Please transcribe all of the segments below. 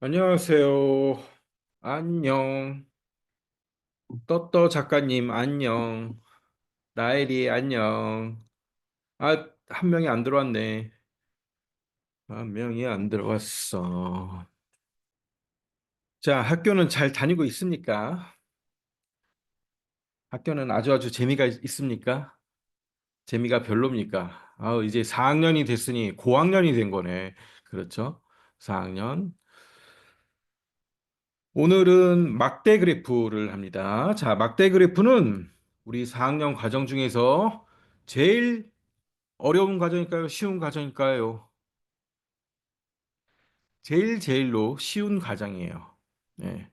안녕하세요. 안녕. 떠떠 작가님, 안녕. 나엘이, 안녕. 아, 한 명이 안 들어왔네. 한 명이 안 들어왔어. 자, 학교는 잘 다니고 있습니까? 학교는 아주 재미가 있습니까? 재미가 별로입니까? 이제 4학년이 됐으니 고학년이 된 거네. 그렇죠? 4학년. 오늘은 막대 그래프를 합니다. 자, 막대 그래프는 우리 4학년 과정 중에서 제일 어려운 과정일까요? 쉬운 과정일까요? 제일로 쉬운 과정이에요. 네.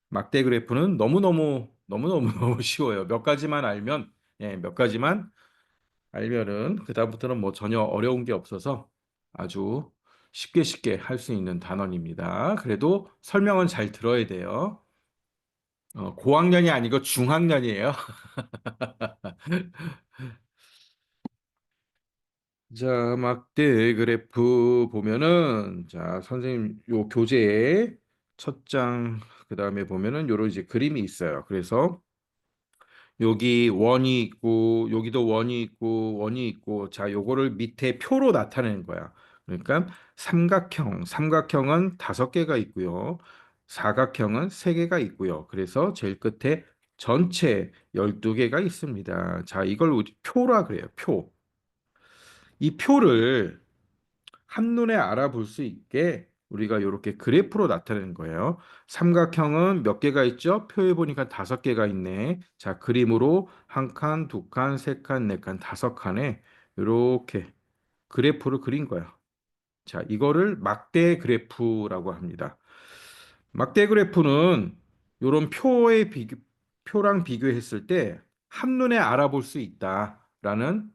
막대 그래프는 너무너무 너무 쉬워요. 몇 가지만 알면, 몇 가지만 알면은 그다음부터는 뭐 전혀 어려운 게 없어서 아주 쉽게 할 수 있는 단원입니다. 그래도 설명은 잘 들어야 돼요. 고학년이 아니고 중학년이에요. 자, 막대 그래프 보면은, 자, 선생님, 요 교재에 첫 장, 그 다음에 보면은 요런 이제 그림이 있어요. 그래서 여기 원이 있고, 여기도 원이 있고, 자, 요거를 밑에 표로 나타내는 거야. 그러니까 삼각형은 다섯 개가 있고요. 사각형은 세 개가 있고요. 그래서 제일 끝에 전체 12개가 있습니다. 자, 이걸 우리 표라 그래요. 표. 이 표를 한눈에 알아볼 수 있게 우리가 이렇게 그래프로 나타내는 거예요. 삼각형은 몇 개가 있죠? 표에 보니까 다섯 개가 있네. 자, 그림으로 한 칸, 두 칸, 세 칸, 네 칸, 다섯 칸에 이렇게 그래프를 그린 거야. 자, 이거를 막대 그래프라고 합니다. 막대 그래프는 이런 표랑 비교했을 때 한눈에 알아볼 수 있다라는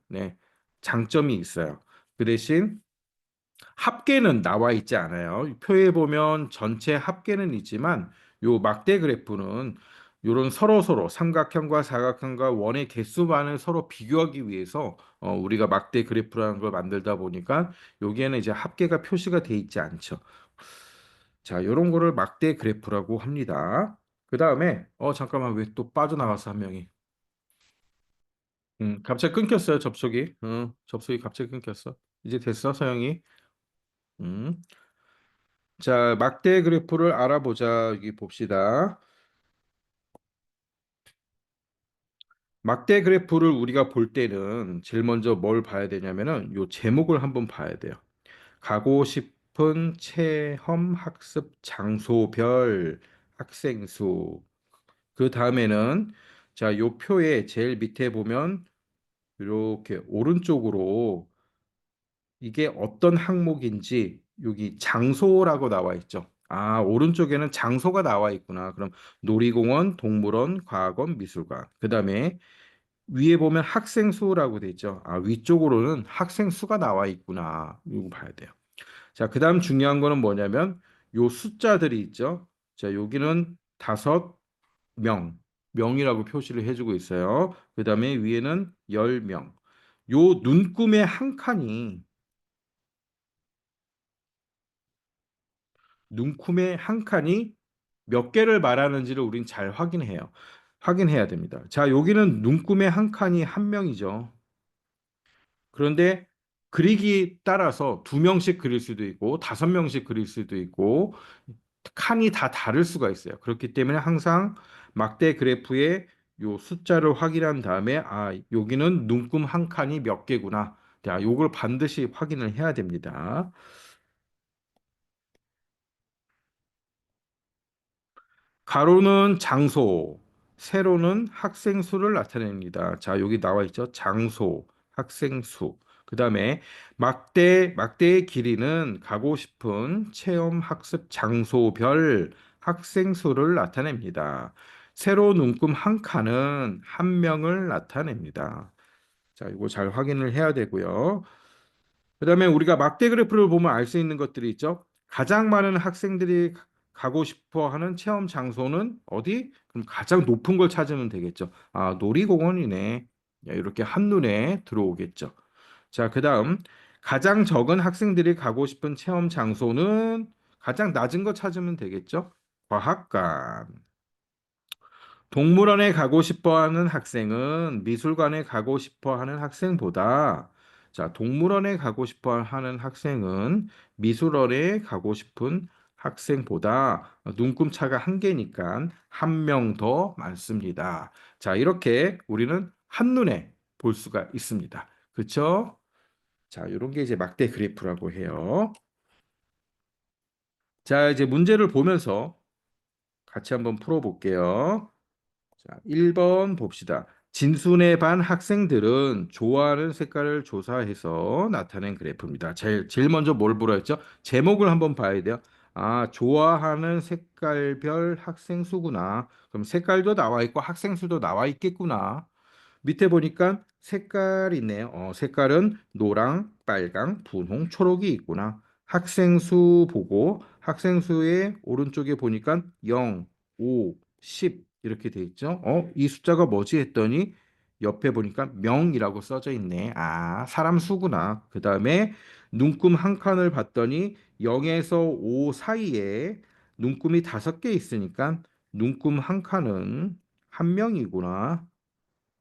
장점이 있어요. 그 대신 합계는 나와 있지 않아요. 표에 보면 전체 합계는 있지만 요 막대 그래프는 요런 서로 삼각형과 사각형과 원의 개수만을 서로 비교하기 위해서 우리가 막대 그래프라는 걸 만들다 보니까 여기에는 이제 합계가 표시가 돼 있지 않죠. 자, 요런 거를 막대 그래프라고 합니다. 그 다음에 잠깐만 왜 또 빠져나갔어 한 명이. 갑자기 끊겼어요 접속이. 접속이 갑자기 끊겼어. 이제 됐어 서영이. 음. 자, 막대 그래프를 알아보자. 여기 봅시다. 막대 그래프를 우리가 볼 때는 제일 먼저 뭘 봐야 되냐면은 요 제목을 한번 봐야 돼요. 가고 싶은 체험 학습 장소별 학생 수. 그 다음에는 자, 요 표의 제일 밑에 보면 이렇게 오른쪽으로 이게 어떤 항목인지 여기 장소라고 나와 있죠. 아, 오른쪽에는 장소가 나와 있구나. 그럼 놀이공원, 동물원, 과학원, 미술관. 그다음에 위에 보면 학생 수라고 돼 있죠. 아, 위쪽으로는 학생 수가 나와 있구나. 이거 봐야 돼요. 자, 그다음 중요한 거는 뭐냐면 요 숫자들이 있죠. 자, 여기는 다섯 명이라고 표시를 해주고 있어요. 그다음에 위에는 10명. 요 눈금의 한 칸이 눈금의 한 칸이 몇 개를 말하는지를 우린 잘 확인해야 됩니다. 자, 여기는 눈금의 한 칸이 한 명이죠. 그런데 그리기 따라서 두 명씩 그릴 수도 있고 다섯 명씩 그릴 수도 있고 칸이 다 다를 수가 있어요. 그렇기 때문에 항상 막대 그래프의 요 숫자를 확인한 다음에 아, 여기는 눈금 한 칸이 몇 개구나. 자, 요걸 반드시 확인을 해야 됩니다. 가로는 장소, 세로는 학생 수를 나타냅니다. 자, 여기 나와 있죠. 장소, 학생 수. 그다음에 막대의 길이는 가고 싶은 체험 학습 장소별 학생 수를 나타냅니다. 세로 눈금 한 칸은 한 명을 나타냅니다. 자, 이거 잘 확인을 해야 되고요. 그다음에 우리가 막대 그래프를 보면 알 수 있는 것들이 있죠. 가장 많은 학생들이 가고 싶어 하는 체험 장소는 어디? 그럼 가장 높은 걸 찾으면 되겠죠. 아, 놀이공원이네. 야, 이렇게 한눈에 들어오겠죠. 자, 그다음 가장 적은 학생들이 가고 싶은 체험 장소는 가장 낮은 거 찾으면 되겠죠? 과학관. 동물원에 가고 싶어 하는 학생은 미술관에 가고 싶어 하는 학생보다 자, 동물원에 가고 싶어 하는 학생은 미술원에 가고 싶은 학생보다 눈금차가 한 개니까 한 명 더 많습니다. 자, 이렇게 우리는 한눈에 볼 수가 있습니다. 그렇죠? 자, 이런 게 이제 막대 그래프라고 해요. 자, 이제 문제를 보면서 같이 한번 풀어볼게요. 자, 1번 봅시다. 진순의 반 학생들은 좋아하는 색깔을 조사해서 나타낸 그래프입니다. 제일 먼저 뭘 보라 했죠? 제목을 한번 봐야 돼요. 아, 좋아하는 색깔별 학생 수구나. 그럼 색깔도 나와 있고 학생 수도 나와 있겠구나. 밑에 보니까 색깔이 있네요. 색깔은 노랑, 빨강, 분홍, 초록이 있구나. 학생 수 보고 학생 수의 오른쪽에 보니까 0, 5, 10 이렇게 돼 있죠. 이 숫자가 뭐지 했더니 옆에 보니까 명이라고 써져 있네. 아, 사람 수구나. 그다음에 눈금 한 칸을 봤더니 0에서 5 사이에 눈금이 5개 있으니까 눈금 한 칸은 한 명이구나.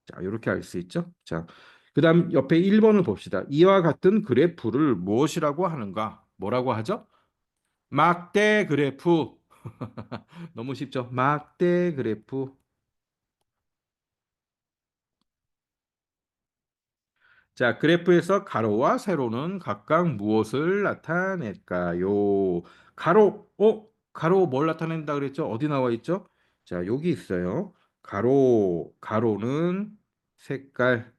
자, 이렇게 알 수 있죠? 자, 그다음 옆에 1번을 봅시다. 이와 같은 그래프를 무엇이라고 하는가? 뭐라고 하죠? 막대 그래프. 너무 쉽죠? 막대 그래프. 자, 그래프에서 가로와 세로는 각각 무엇을 나타낼까요? 가로 뭘 나타낸다 그랬죠? 어디 나와 있죠? 자, 여기 있어요. 가로는 색깔,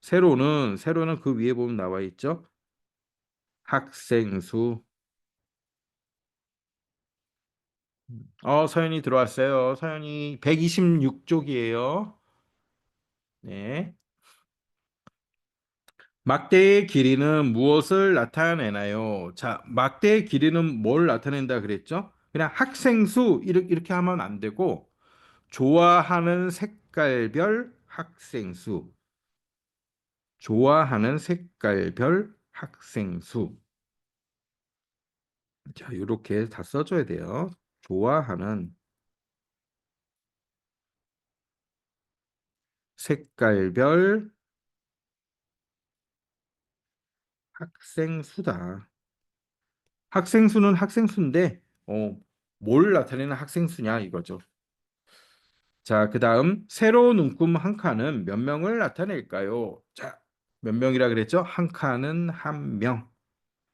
세로는 그 위에 보면 나와 있죠? 학생 수. 서연이 들어왔어요. 서연이 126쪽이에요. 네. 막대의 길이는 무엇을 나타내나요? 자, 막대의 길이는 뭘 나타낸다 그랬죠? 그냥 학생 수 이렇게 하면 안 되고 좋아하는 색깔별 학생 수. 좋아하는 색깔별 학생 수. 자, 이렇게 다 써줘야 돼요. 좋아하는 색깔별 학생 수다. 학생 수는 학생 수인데 뭘 나타내는 학생 수냐 이거죠. 자, 그다음 세로 눈금 한 칸은 몇 명을 나타낼까요? 자, 몇 명이라 그랬죠? 한 칸은 한 명.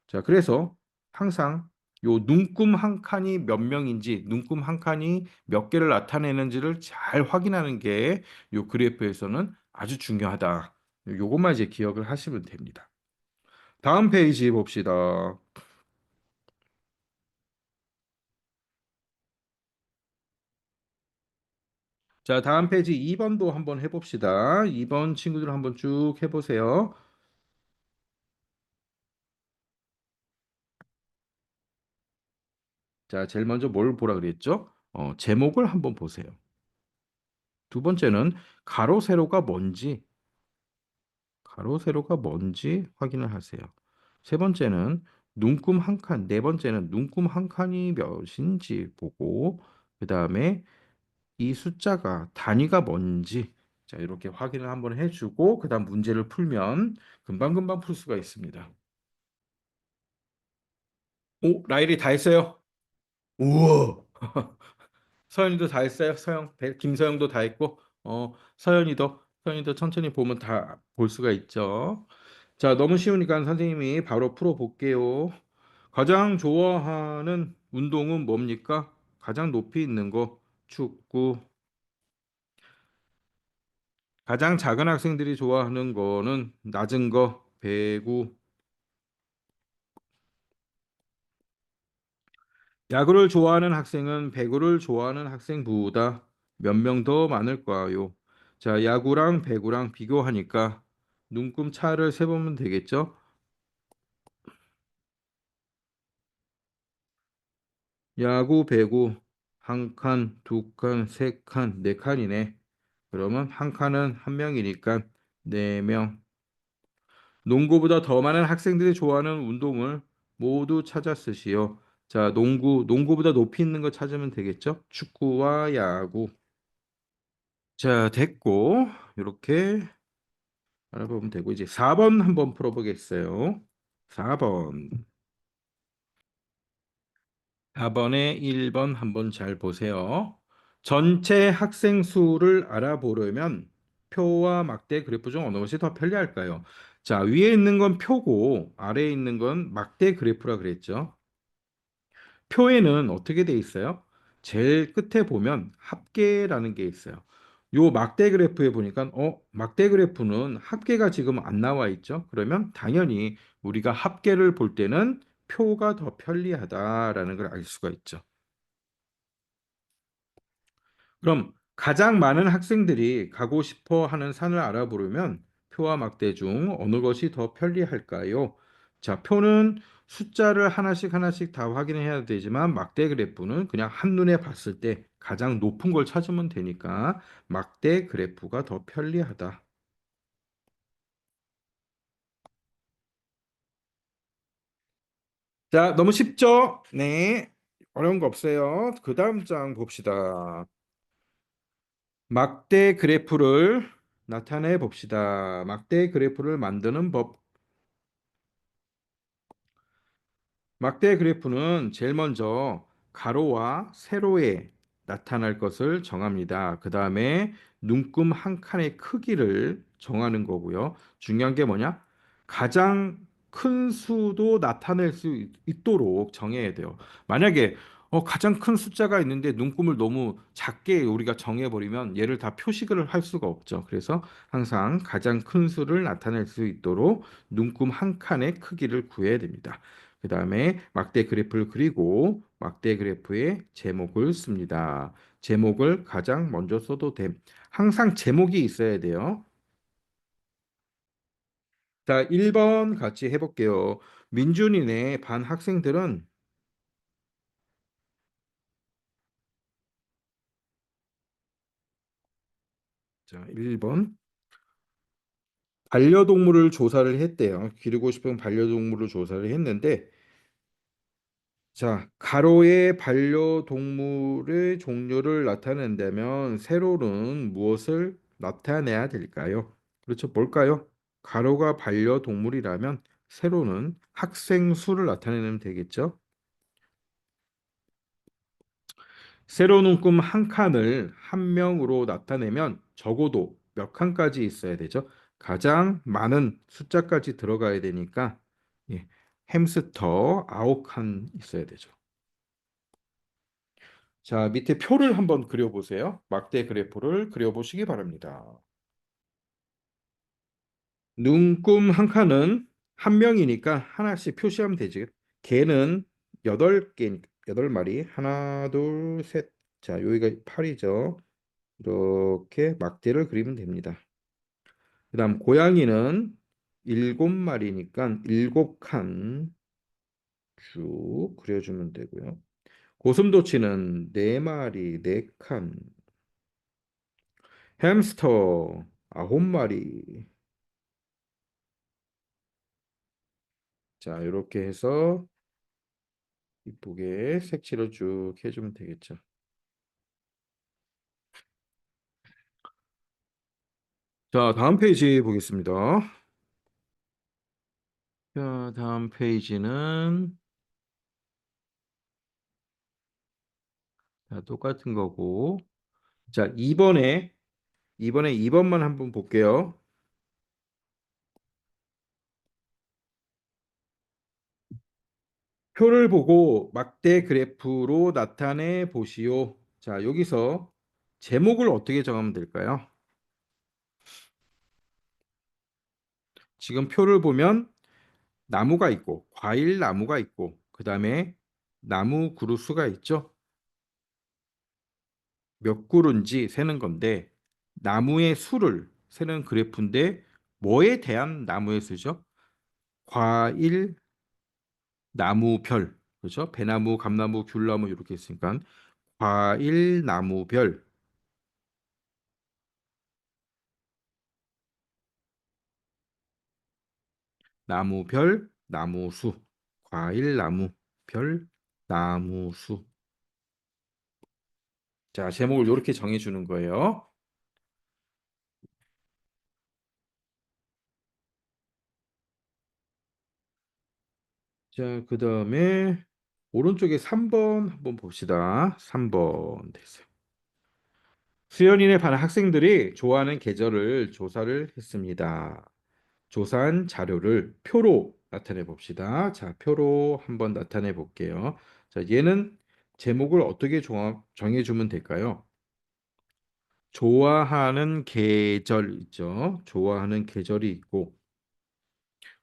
자, 그래서 항상 요 눈금 한 칸이 몇 명인지, 눈금 한 칸이 몇 개를 나타내는지를 잘 확인하는 게 요 그래프에서는 아주 중요하다. 요것만 이제 기억을 하시면 됩니다. 다음 페이지 봅시다. 자, 다음 페이지 2번도 한번 해봅시다. 2번 친구들 한번 쭉 해보세요. 자, 제일 먼저 뭘 보라 그랬죠? 제목을 한번 보세요. 두 번째는 가로, 세로가 뭔지, 가로, 세로가 뭔지 확인을 하세요. 세 번째는 눈금 한 칸, 네 번째는 눈금 한 칸이 몇인지 보고, 그 다음에 이 숫자가 단위가 뭔지, 자, 이렇게 확인을 한번 해주고, 그 다음 문제를 풀면 금방금방 풀 수가 있습니다. 오, 라일이 다 했어요. 우와. 서연이도 다 했어요. 김서영도 다 했고, 서연이도 천천히 보면 다 볼 수가 있죠. 자, 너무 쉬우니까 선생님이 바로 풀어볼게요. 가장 좋아하는 운동은 뭡니까? 가장 높이 있는 거, 축구. 가장 작은 학생들이 좋아하는 거는 낮은 거, 배구. 야구를 좋아하는 학생은 배구를 좋아하는 학생보다 몇 명 더 많을까요? 자, 야구랑 배구랑 비교하니까 눈금 차를 세보면 되겠죠? 야구, 배구 한 칸, 두 칸, 세 칸, 네 칸이네. 그러면 한 칸은 한 명이니까 네 명. 농구보다 더 많은 학생들이 좋아하는 운동을 모두 찾아 쓰시오. 자, 농구보다 높이 있는 거 찾으면 되겠죠? 축구와 야구. 자, 됐고, 이렇게 알아보면 되고, 이제 4번 한번 풀어보겠어요. 4번. 4번에 1번 한번 잘 보세요. 전체 학생 수를 알아보려면 표와 막대 그래프 중 어느 것이 더 편리할까요? 자, 위에 있는 건 표고 아래에 있는 건 막대 그래프라 그랬죠. 표에는 어떻게 돼 있어요? 제일 끝에 보면 합계라는 게 있어요. 요 막대 그래프에 보니까 막대 그래프는 합계가 지금 안 나와 있죠. 그러면 당연히 우리가 합계를 볼 때는 표가 더 편리하다라는 걸 알 수가 있죠. 그럼 가장 많은 학생들이 가고 싶어 하는 산을 알아보려면 표와 막대 중 어느 것이 더 편리할까요? 자, 표는 숫자를 하나씩 하나씩 다 확인해야 되지만 막대 그래프는 그냥 한눈에 봤을 때 가장 높은 걸 찾으면 되니까 막대 그래프가 더 편리하다. 자, 너무 쉽죠? 네. 어려운 거 없어요. 그 다음 장 봅시다. 막대 그래프를 나타내 봅시다. 막대 그래프를 만드는 법. 막대 그래프는 제일 먼저 가로와 세로에 나타날 것을 정합니다. 그 다음에 눈금 한 칸의 크기를 정하는 거고요. 중요한 게 뭐냐? 가장 큰 수도 나타낼 수 있도록 정해야 돼요. 만약에 가장 큰 숫자가 있는데 눈금을 너무 작게 우리가 정해버리면 얘를 다 표식을 할 수가 없죠. 그래서 항상 가장 큰 수를 나타낼 수 있도록 눈금 한 칸의 크기를 구해야 됩니다. 그 다음에 막대 그래프를 그리고 막대 그래프의 제목을 씁니다. 제목을 가장 먼저 써도 됨. 항상 제목이 있어야 돼요. 자, 1번 같이 해볼게요. 민준이네 반 학생들은 자, 1번 반려동물을 조사를 했대요. 기르고 싶은 반려동물을 조사를 했는데 자, 가로의 반려동물의 종류를 나타낸다면 세로는 무엇을 나타내야 될까요? 그렇죠. 뭘까요? 가로가 반려동물이라면 세로는 학생 수를 나타내면 되겠죠. 세로 눈금 한 칸을 한 명으로 나타내면 적어도 몇 칸까지 있어야 되죠? 가장 많은 숫자까지 들어가야 되니까 예, 햄스터 9칸 있어야 되죠. 자, 밑에 표를 한번 그려보세요. 막대 그래프를 그려보시기 바랍니다. 눈금 한 칸은 한 명이니까 하나씩 표시하면 되지. 개는 8개, 8마리. 하나, 둘, 셋. 자, 여기가 8이죠. 이렇게 막대를 그리면 됩니다. 그다음 고양이는 7마리니까 7칸 쭉 그려주면 되고요. 고슴도치는 4마리, 4칸. 햄스터 9마리. 자, 이렇게 해서 이쁘게 색칠을 쭉 해주면 되겠죠. 자, 다음 페이지 보겠습니다. 자, 다음 페이지는 자, 똑같은 거고. 자, 이번에 2번만 한번 볼게요. 표를 보고 막대 그래프로 나타내 보시오. 자, 여기서 제목을 어떻게 정하면 될까요? 지금 표를 보면 나무가 있고, 과일 나무가 있고, 그 다음에 나무 그루스가 있죠. 몇 그루인지 세는 건데, 나무의 수를 세는 그래프인데, 뭐에 대한 나무의 수죠? 과일, 나무별, 그렇죠? 배나무, 감나무, 귤나무 이렇게 있으니까 과일, 나무별, 나무별, 나무수. 과일, 나무, 별, 나무수. 자, 제목을 이렇게 정해주는 거예요. 자, 그 다음에 오른쪽에 3번 한번 봅시다. 3번 됐어요. 수연이네 반 학생들이 좋아하는 계절을 조사를 했습니다. 조사한 자료를 표로 나타내 봅시다. 자, 표로 한번 나타내 볼게요. 자, 얘는 제목을 어떻게 정해주면 될까요? 좋아하는 계절 있죠. 좋아하는 계절이 있고,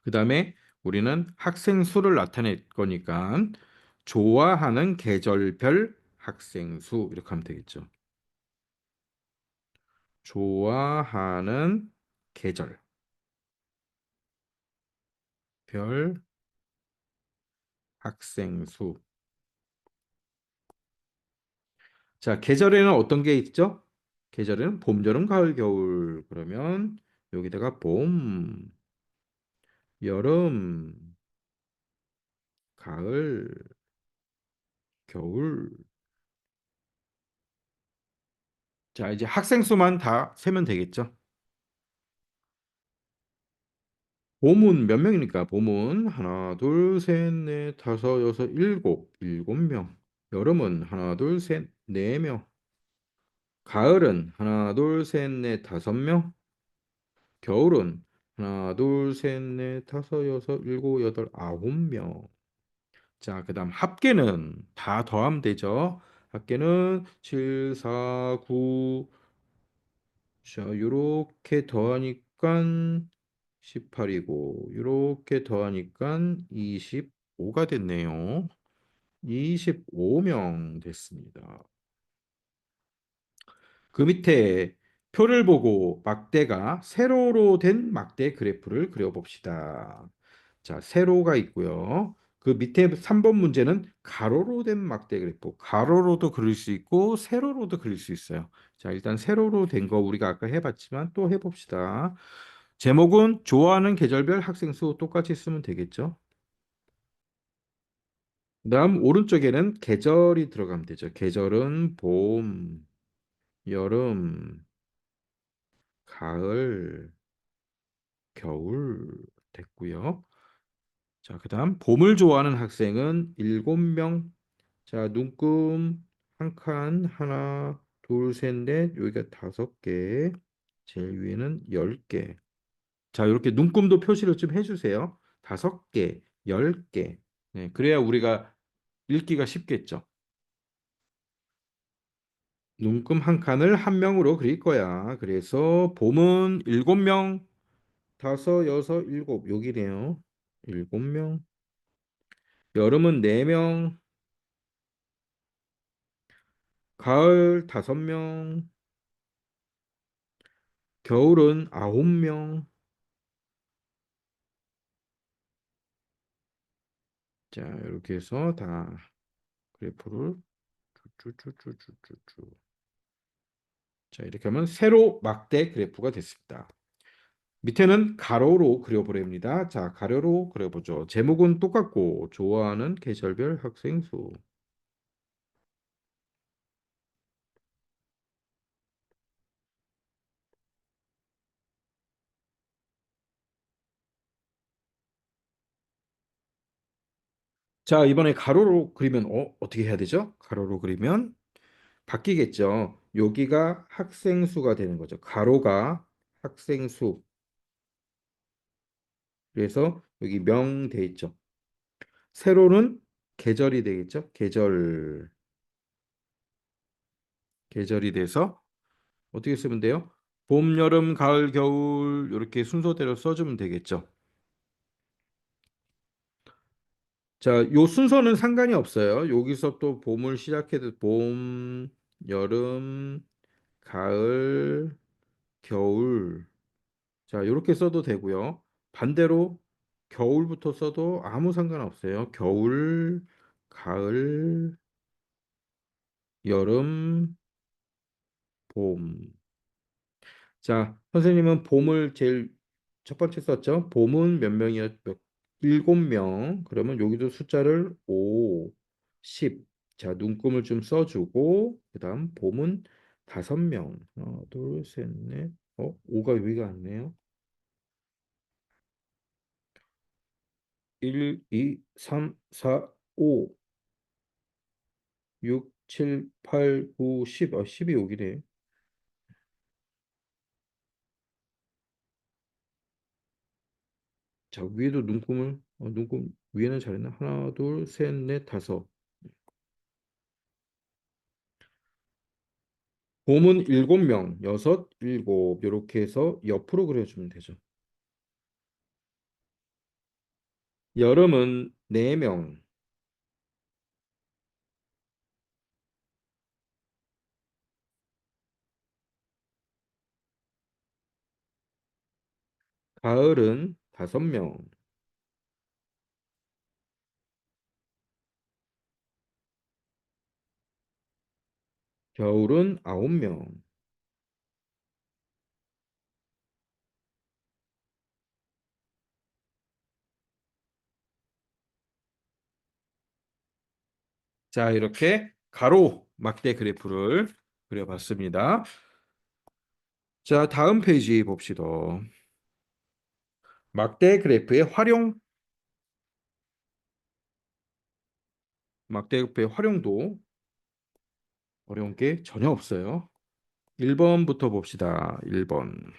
그 다음에 우리는 학생 수를 나타낼 거니까 좋아하는 계절별 학생 수 이렇게 하면 되겠죠. 좋아하는 계절별 학생 수. 자, 계절에는 어떤 게 있죠? 계절에는 봄, 여름, 가을, 겨울. 그러면 여기다가 봄, 여름, 가을, 겨울. 자, 이제 학생 수만 다 세면 되겠죠? 봄은 몇 명이니까? 봄은 하나, 둘, 셋, 넷, 다섯, 여섯, 일곱 명. 여름은 하나, 둘, 셋, 네 명. 가을은 하나, 둘, 셋, 넷, 다섯 명. 겨울은 하나, 둘, 셋, 넷, 다섯, 여섯, 일곱, 여덟, 아홉 명. 자, 그다음 합계는 다 더하면 되죠. 합계는 7, 4, 9. 자, 요렇게 더하니까 18이고 요렇게 더하니까 25가 됐네요. 25명 됐습니다. 그 밑에 표를 보고 막대가 세로로 된 막대 그래프를 그려봅시다. 자, 세로가 있고요. 그 밑에 3번 문제는 가로로 된 막대 그래프. 가로로도 그릴 수 있고 세로로도 그릴 수 있어요. 자, 일단 세로로 된 거 우리가 아까 해봤지만 또 해봅시다. 제목은 좋아하는 계절별 학생 수 똑같이 쓰면 되겠죠. 그다음 오른쪽에는 계절이 들어가면 되죠. 계절은 봄, 여름, 가을, 겨울 됐고요. 자, 그다음 봄을 좋아하는 학생은 7명. 자, 눈금 한 칸, 하나, 둘, 셋, 넷, 여기가 5개. 제일 위에는 10개. 자, 이렇게 눈금도 표시를 좀 해주세요. 5개, 10개. 네, 그래야 우리가 읽기가 쉽겠죠. 눈금 한 칸을 한 명으로 그릴 거야. 그래서 봄은 7명, 다섯, 여섯, 일곱, 여기네요. 7명. 여름은 4명, 가을 5명, 겨울은 9명. 자, 이렇게 해서 다 그래프를 쭉쭉쭉쭉쭉쭉. 자, 이렇게 하면 세로 막대 그래프가 됐습니다. 밑에는 가로로 그려보렵니다. 자, 가로로 그려보죠. 제목은 똑같고 좋아하는 계절별 학생 수. 자, 이번에 가로로 그리면 어떻게 해야 되죠? 가로로 그리면 바뀌겠죠. 여기가 학생 수가 되는 거죠. 가로가 학생 수. 그래서 여기 명 돼 있죠. 세로는 계절이 되겠죠. 계절이 돼서 어떻게 쓰면 돼요? 봄, 여름, 가을, 겨울 이렇게 순서대로 써주면 되겠죠. 자, 요 순서는 상관이 없어요. 여기서 또 봄을 시작해도 봄, 여름, 가을, 겨울. 자, 이렇게 써도 되고요. 반대로 겨울부터 써도 아무 상관없어요. 겨울, 가을, 여름, 봄. 자, 선생님은 봄을 제일 첫 번째 썼죠? 봄은 몇 명이었, 몇, 7명. 그러면 여기도 숫자를 5, 10. 자, 눈금을 좀 써주고, 그다음 봄은 5명. 하나, 둘, 셋, 넷. 5가 여기가 안 네요. 1, 2, 3, 4, 5, 6, 7, 8, 9, 10. 10이 여기네. 자, 위에도 눈금 위에는 잘했나? 하나, 둘, 셋, 넷, 다섯. 봄은 7명, 여섯, 일곱. 이렇게 해서 옆으로 그려주면 되죠. 여름은 4명, 가을은 5명, 겨울은 9명. 자, 이렇게 가로 막대 그래프를 그려봤습니다. 자, 다음 페이지 봅시다. 막대 그래프의 활용, 막대 그래프의 활용도 어려운 게 전혀 없어요. 1번부터 봅시다. 1번.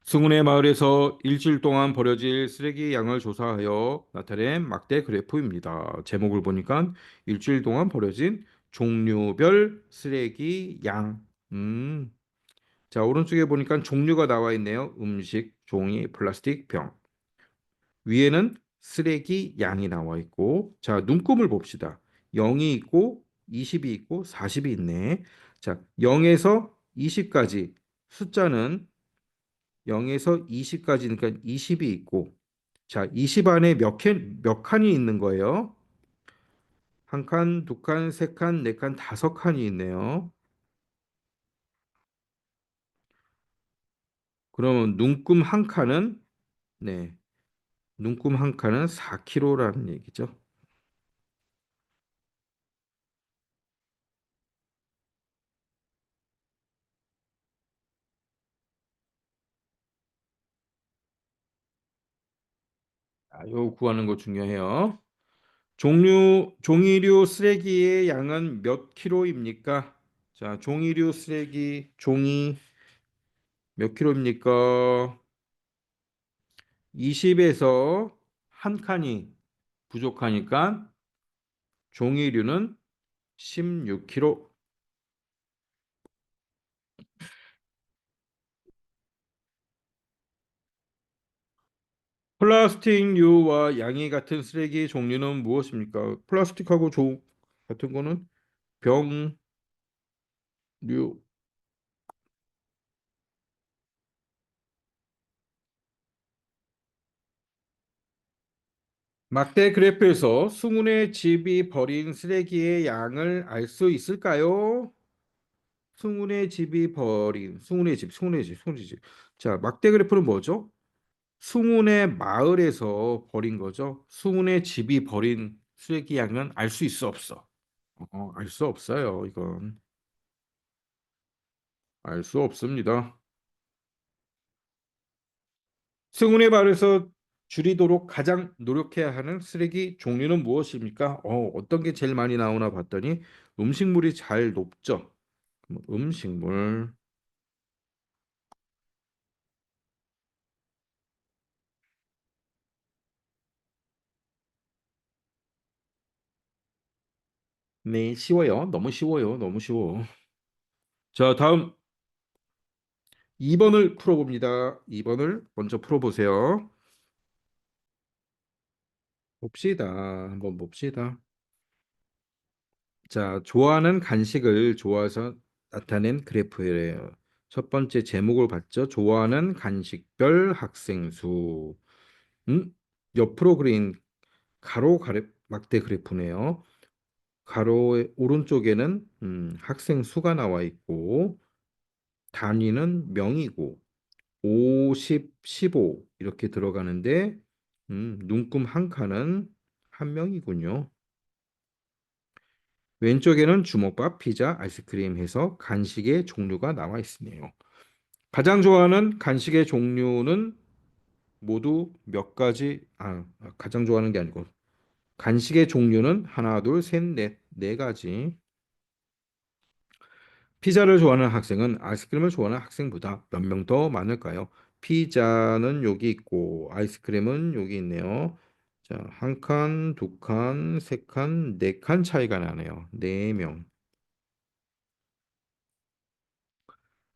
승훈의 마을에서 일주일 동안 버려질 쓰레기 양을 조사하여 나타낸 막대 그래프입니다. 제목을 보니까 일주일 동안 버려진 종류별 쓰레기 양. 음. 자, 오른쪽에 보니까 종류가 나와 있네요. 음식, 종이, 플라스틱, 병. 위에는 쓰레기 양이 나와 있고, 자, 눈금을 봅시다. 0이 있고, 20이 있고, 40이 있네. 자, 0에서 20까지 숫자는 0에서 20까지니까 20이 있고, 자, 20 안에 몇 칸이 있는 거예요? 한 칸, 두 칸, 세 칸, 네 칸, 5칸이 있네요. 그러면 눈금 한 칸은, 네, 눈금 한 칸은 4kg라는 얘기죠. 요 구하는 거 중요해요. 종이류 쓰레기의 양은 몇 킬로입니까? 자, 종이류 쓰레기, 종이 몇 킬로입니까? 20에서 한 칸이 부족하니까 종이류는 16kg. 플라스틱류와 양이 같은 쓰레기 종류는 무엇입니까? 플라스틱하고 같은 거는 병류. 막대 그래프에서 승훈의 집이 버린 쓰레기의 양을 알 수 있을까요? 승훈의 집. 자, 막대 그래프는 뭐죠? 승훈의 마을에서 버린 거죠. 승훈의 집이 버린 쓰레기 양은 알 수 있어 없어? 알 수 없어요. 이건 알 수 없습니다. 승훈의 마을에서 줄이도록 가장 노력해야 하는 쓰레기 종류는 무엇입니까? 어떤 게 제일 많이 나오나 봤더니 음식물이 잘 높죠. 음식물. 네, 쉬워요. 너무 쉬워요. 너무 쉬워. 자, 다음 2번을 풀어봅니다. 2번을 먼저 풀어보세요. 봅시다. 한번 봅시다. 자, 좋아하는 간식을 좋아해서 나타낸 그래프예요. 첫 번째 제목을 봤죠. 좋아하는 간식별 학생 수. 음? 옆으로 그린 막대 그래프네요. 가로의 오른쪽에는 학생 수가 나와 있고 단위는 명이고 50, 15 이렇게 들어가는데 눈금 한 칸은 한 명이군요. 왼쪽에는 주먹밥, 피자, 아이스크림 해서 간식의 종류가 나와 있으네요. 가장 좋아하는 간식의 종류는 모두 몇 가지, 가장 좋아하는 게 아니고, 간식의 종류는 하나, 둘, 셋, 넷, 네 가지. 피자를 좋아하는 학생은 아이스크림을 좋아하는 학생보다 몇 명 더 많을까요? 피자는 여기 있고, 아이스크림은 여기 있네요. 자, 한 칸, 두 칸, 세 칸, 네 칸 차이가 나네요. 네 명.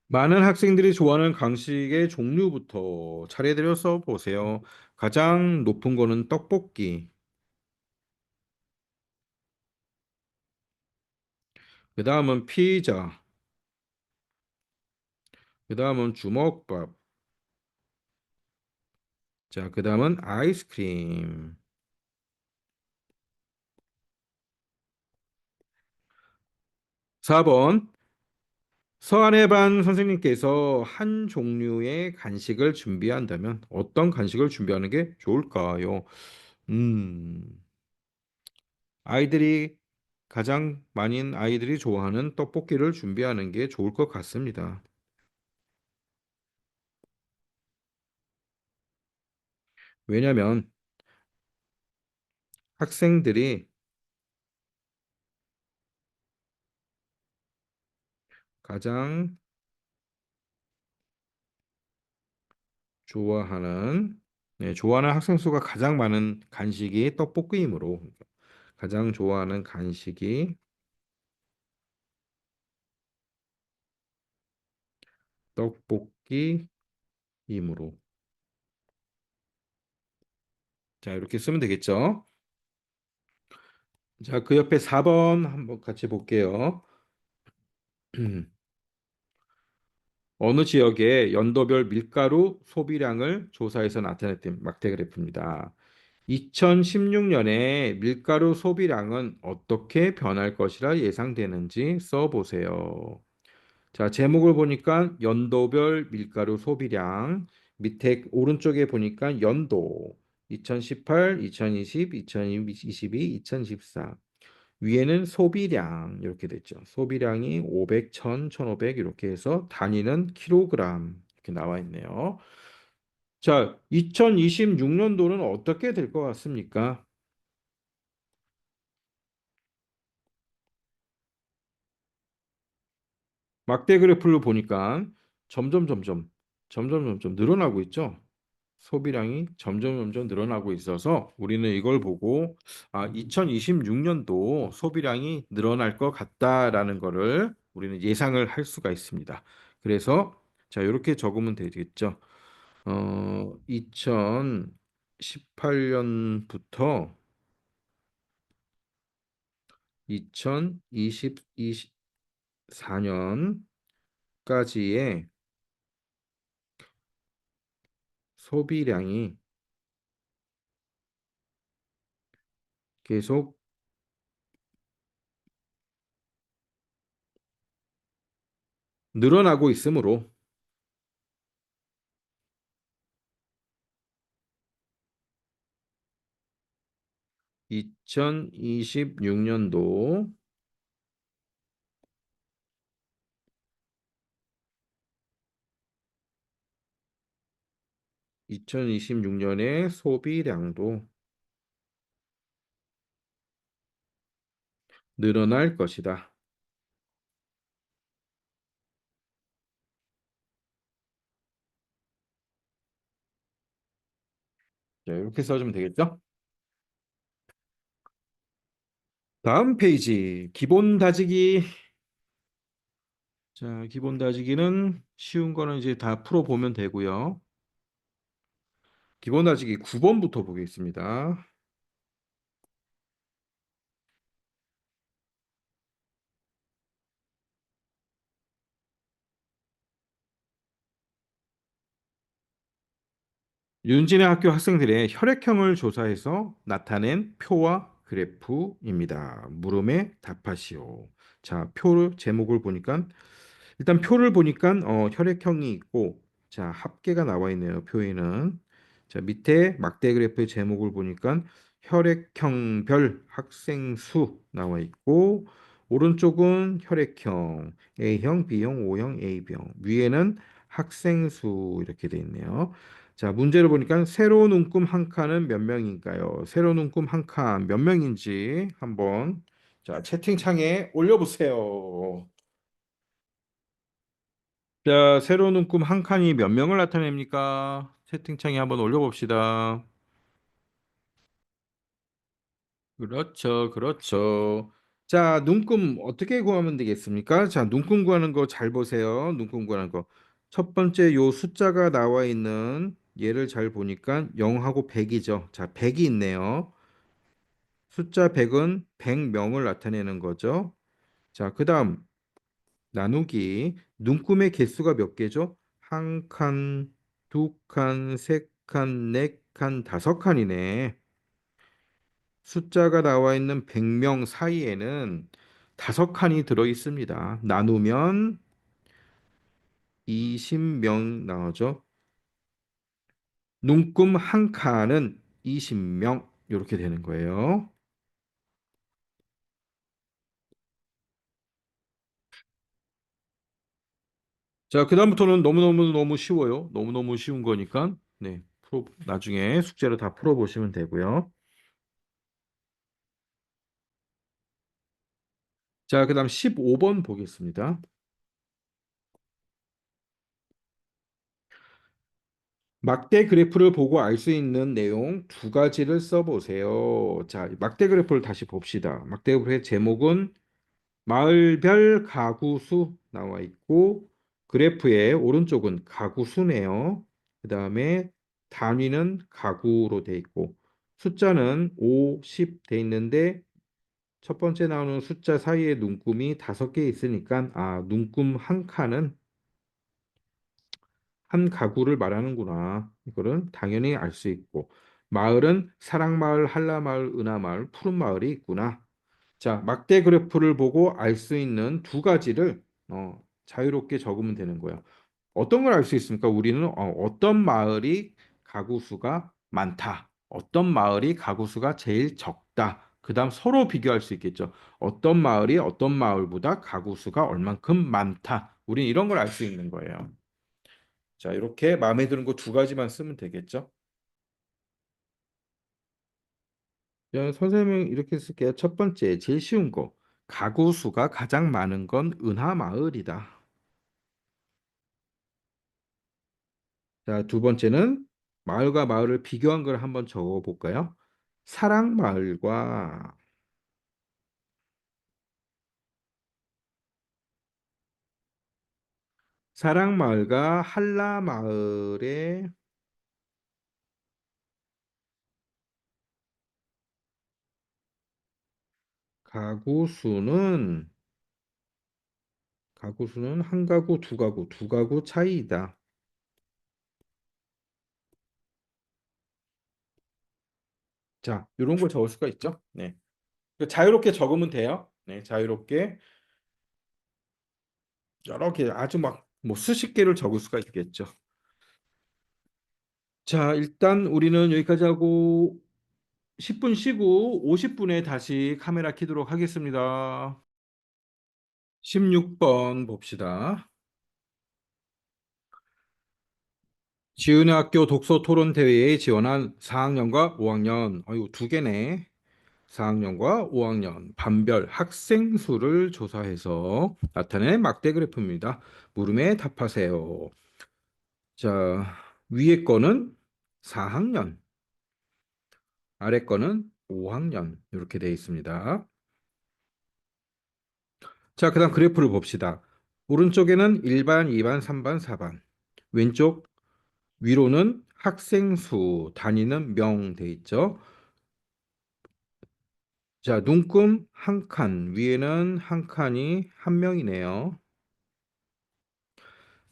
많은 학생들이 좋아하는 간식의 종류부터 차례대로 써보세요. 가장 높은 거는 떡볶이, 그 다음은 피자, 그 다음은 주먹밥, 자, 그 다음은 아이스크림. 4번, 서한해반 선생님께서 한 종류의 간식을 준비한다면 어떤 간식을 준비하는 게 좋을까요? 음, 아이들이 가장 많은 아이들이 좋아하는 떡볶이를 준비하는 게 좋을 것 같습니다. 왜냐하면 학생들이 가장 좋아하는 좋아하는 학생 수가 가장 많은 간식이 떡볶이이므로 가장 좋아하는 간식이 떡볶이이므로 자 이렇게 쓰면 되겠죠? 자, 그 옆에 4번 한번 같이 볼게요. 어느 지역의 연도별 밀가루 소비량을 조사해서 나타냈던 막대 그래프입니다. 2016년에 밀가루 소비량은 어떻게 변할 것이라 예상되는지 써보세요. 자, 제목을 보니까 연도별 밀가루 소비량, 밑에 오른쪽에 보니까 연도 2018, 2020, 2022, 2024. 위에는 소비량 이렇게 됐죠. 소비량이 500, 1000, 1500 이렇게 해서 단위는 킬로그램 이렇게 나와 있네요. 자, 2026년도는 어떻게 될 것 같습니까? 막대 그래프를 보니까 점점 늘어나고 있죠. 소비량이 점점 늘어나고 있어서 우리는 이걸 보고 2026년도 소비량이 늘어날 것 같다라는 거를 우리는 예상을 할 수가 있습니다. 그래서 자, 이렇게 적으면 되겠죠. 2018년부터 2024년까지의 소비량이 계속 늘어나고 있으므로 2026년도 2026년의 소비량도 늘어날 것이다. 자, 이렇게 써주면 되겠죠? 다음 페이지, 기본 다지기. 자, 기본 다지기는 쉬운 거는 이제 다 풀어보면 되고요. 기본 다지기 9번부터 보겠습니다. 윤진의 학교 학생들의 혈액형을 조사해서 나타낸 표와 그래프입니다. 물음에 답하시오. 자, 표를 제목을 보니까 일단 표를 보니까 혈액형이 있고 자, 합계가 나와 있네요. 표에는. 자, 밑에 막대 그래프의 제목을 보니까 혈액형별 학생 수 나와 있고 오른쪽은 혈액형 A형, B형, O형, AB형 위에는 학생 수 이렇게 돼 있네요. 자, 문제를 보니까 세로 눈금 한 칸은 몇 명인가요? 세로 눈금 한 칸 몇 명인지 한번 자, 채팅창에 올려보세요. 자, 세로 눈금 한 칸이 몇 명을 나타냅니까? 채팅창에 한번 올려봅시다. 그렇죠, 그렇죠. 자, 눈금 어떻게 구하면 되겠습니까? 자, 눈금 구하는 거 잘 보세요. 눈금 구하는 거. 첫 번째 요 숫자가 나와 있는 얘를 잘 보니까 0하고 100이죠. 자, 100이 있네요. 숫자 100은 100명을 나타내는 거죠. 자, 그다음 나누기. 눈금의 개수가 몇 개죠? 한 칸, 두 칸, 세 칸, 네 칸, 다섯 칸이네. 숫자가 나와 있는 100명 사이에는 다섯 칸이 들어 있습니다. 나누면 20명 나오죠. 눈금 한 칸은 20명 이렇게 되는 거예요. 자, 그다음부터는 너무너무 너무 쉬워요. 너무너무 쉬운 거니까 네, 나중에 숙제를 다 풀어 보시면 되고요. 자, 그다음 15번 보겠습니다. 막대 그래프를 보고 알 수 있는 내용 두 가지를 써보세요. 자, 막대 그래프를 다시 봅시다. 막대 그래프의 제목은 마을별 가구 수 나와 있고 그래프의 오른쪽은 가구 수네요. 그다음에 단위는 가구로 돼 있고 숫자는 5, 10 돼 있는데 첫 번째 나오는 숫자 사이에 눈금이 다섯 개 있으니까 눈금 한 칸은 한 가구를 말하는구나. 이거는 당연히 알 수 있고 마을은 사랑마을, 한라마을, 은하마을, 푸른마을이 있구나. 자, 막대 그래프를 보고 알 수 있는 두 가지를 자유롭게 적으면 되는 거예요. 어떤 걸 알 수 있습니까? 우리는 어떤 마을이 가구 수가 많다. 어떤 마을이 가구 수가 제일 적다. 그다음 서로 비교할 수 있겠죠. 어떤 마을이 어떤 마을보다 가구 수가 얼만큼 많다. 우린 이런 걸 알 수 있는 거예요. 자, 이렇게 마음에 드는 거 두 가지만 쓰면 되겠죠. 자, 선생님이 이렇게 쓸게요. 첫 번째, 제일 쉬운 거. 가구 수가 가장 많은 건 은하마을이다. 자, 두 번째는 마을과 마을을 비교한 걸 한번 적어 볼까요? 사랑마을과 사랑마을과 한라마을의 가구 수는 가구 수는 한 가구, 두 가구 차이이다. 자, 이런 걸 적을 수가 있죠. 네. 자유롭게 적으면 돼요. 네, 자유롭게 여러 개 아주 막 뭐 수십 개를 적을 수가 있겠죠. 자, 일단 우리는 여기까지 하고 10분 쉬고 50분에 다시 카메라 켜도록 하겠습니다. 16번 봅시다. 지은의 학교 독서 토론 대회에 지원한 4학년과 5학년, 아유, 두 개네. 4학년과 5학년 반별 학생 수를 조사해서 나타낸 막대 그래프입니다. 물음에 답하세요. 자, 위에 거는 4학년, 아래 거는 5학년 이렇게 되어 있습니다. 자, 그다음 그래프를 봅시다. 오른쪽에는 1반, 2반, 3반, 4반. 왼쪽 위로는 학생 수, 단위는 명 돼 있죠. 자, 눈금 한 칸, 위에는 한 칸이 한 명이네요.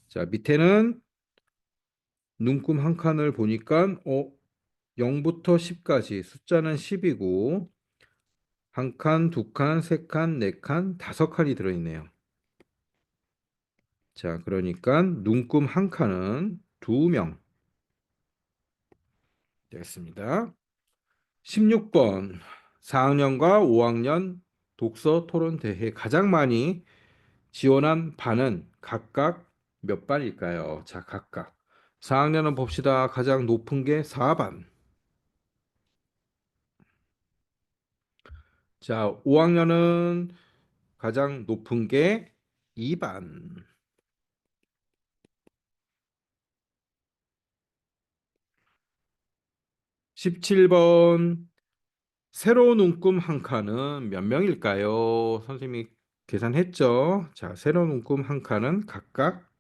자, 밑에는 눈금 한 칸을 보니까 0부터 10까지 숫자는 10이고 한 칸, 두 칸, 세 칸, 네 칸, 다섯 칸이 들어있네요. 자, 그러니까 눈금 한 칸은 두 명. 됐습니다. 16번. 4학년과 5학년 독서 토론 대회 가장 많이 지원한 반은 각각 몇 반일까요? 자, 각각. 4학년은 봅시다. 가장 높은 게 4반. 자, 5학년은 가장 높은 게 2반. 17번. 새로운 움꿈 한 칸은 몇 명일까요? 선생님이 계산했죠? 자, 새로운 움꿈 한 칸은 각각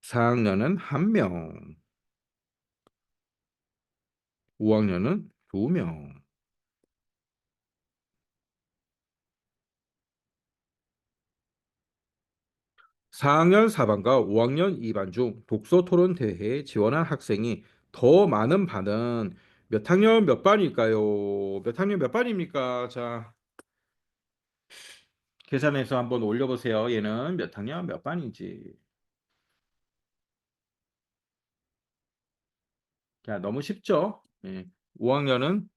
4학년은 1명, 5학년은 2명. 4학년 4반과 5학년 2반 중 독서 토론 대회에 지원한 학생이 더 많은 반은 몇 학년 몇 반일까요? 몇 학년 몇 반입니까? 자, 계산해서 한번 올려보세요. 얘는 몇 학년 몇 반인지. 자, 너무 쉽죠? 예. 5학년은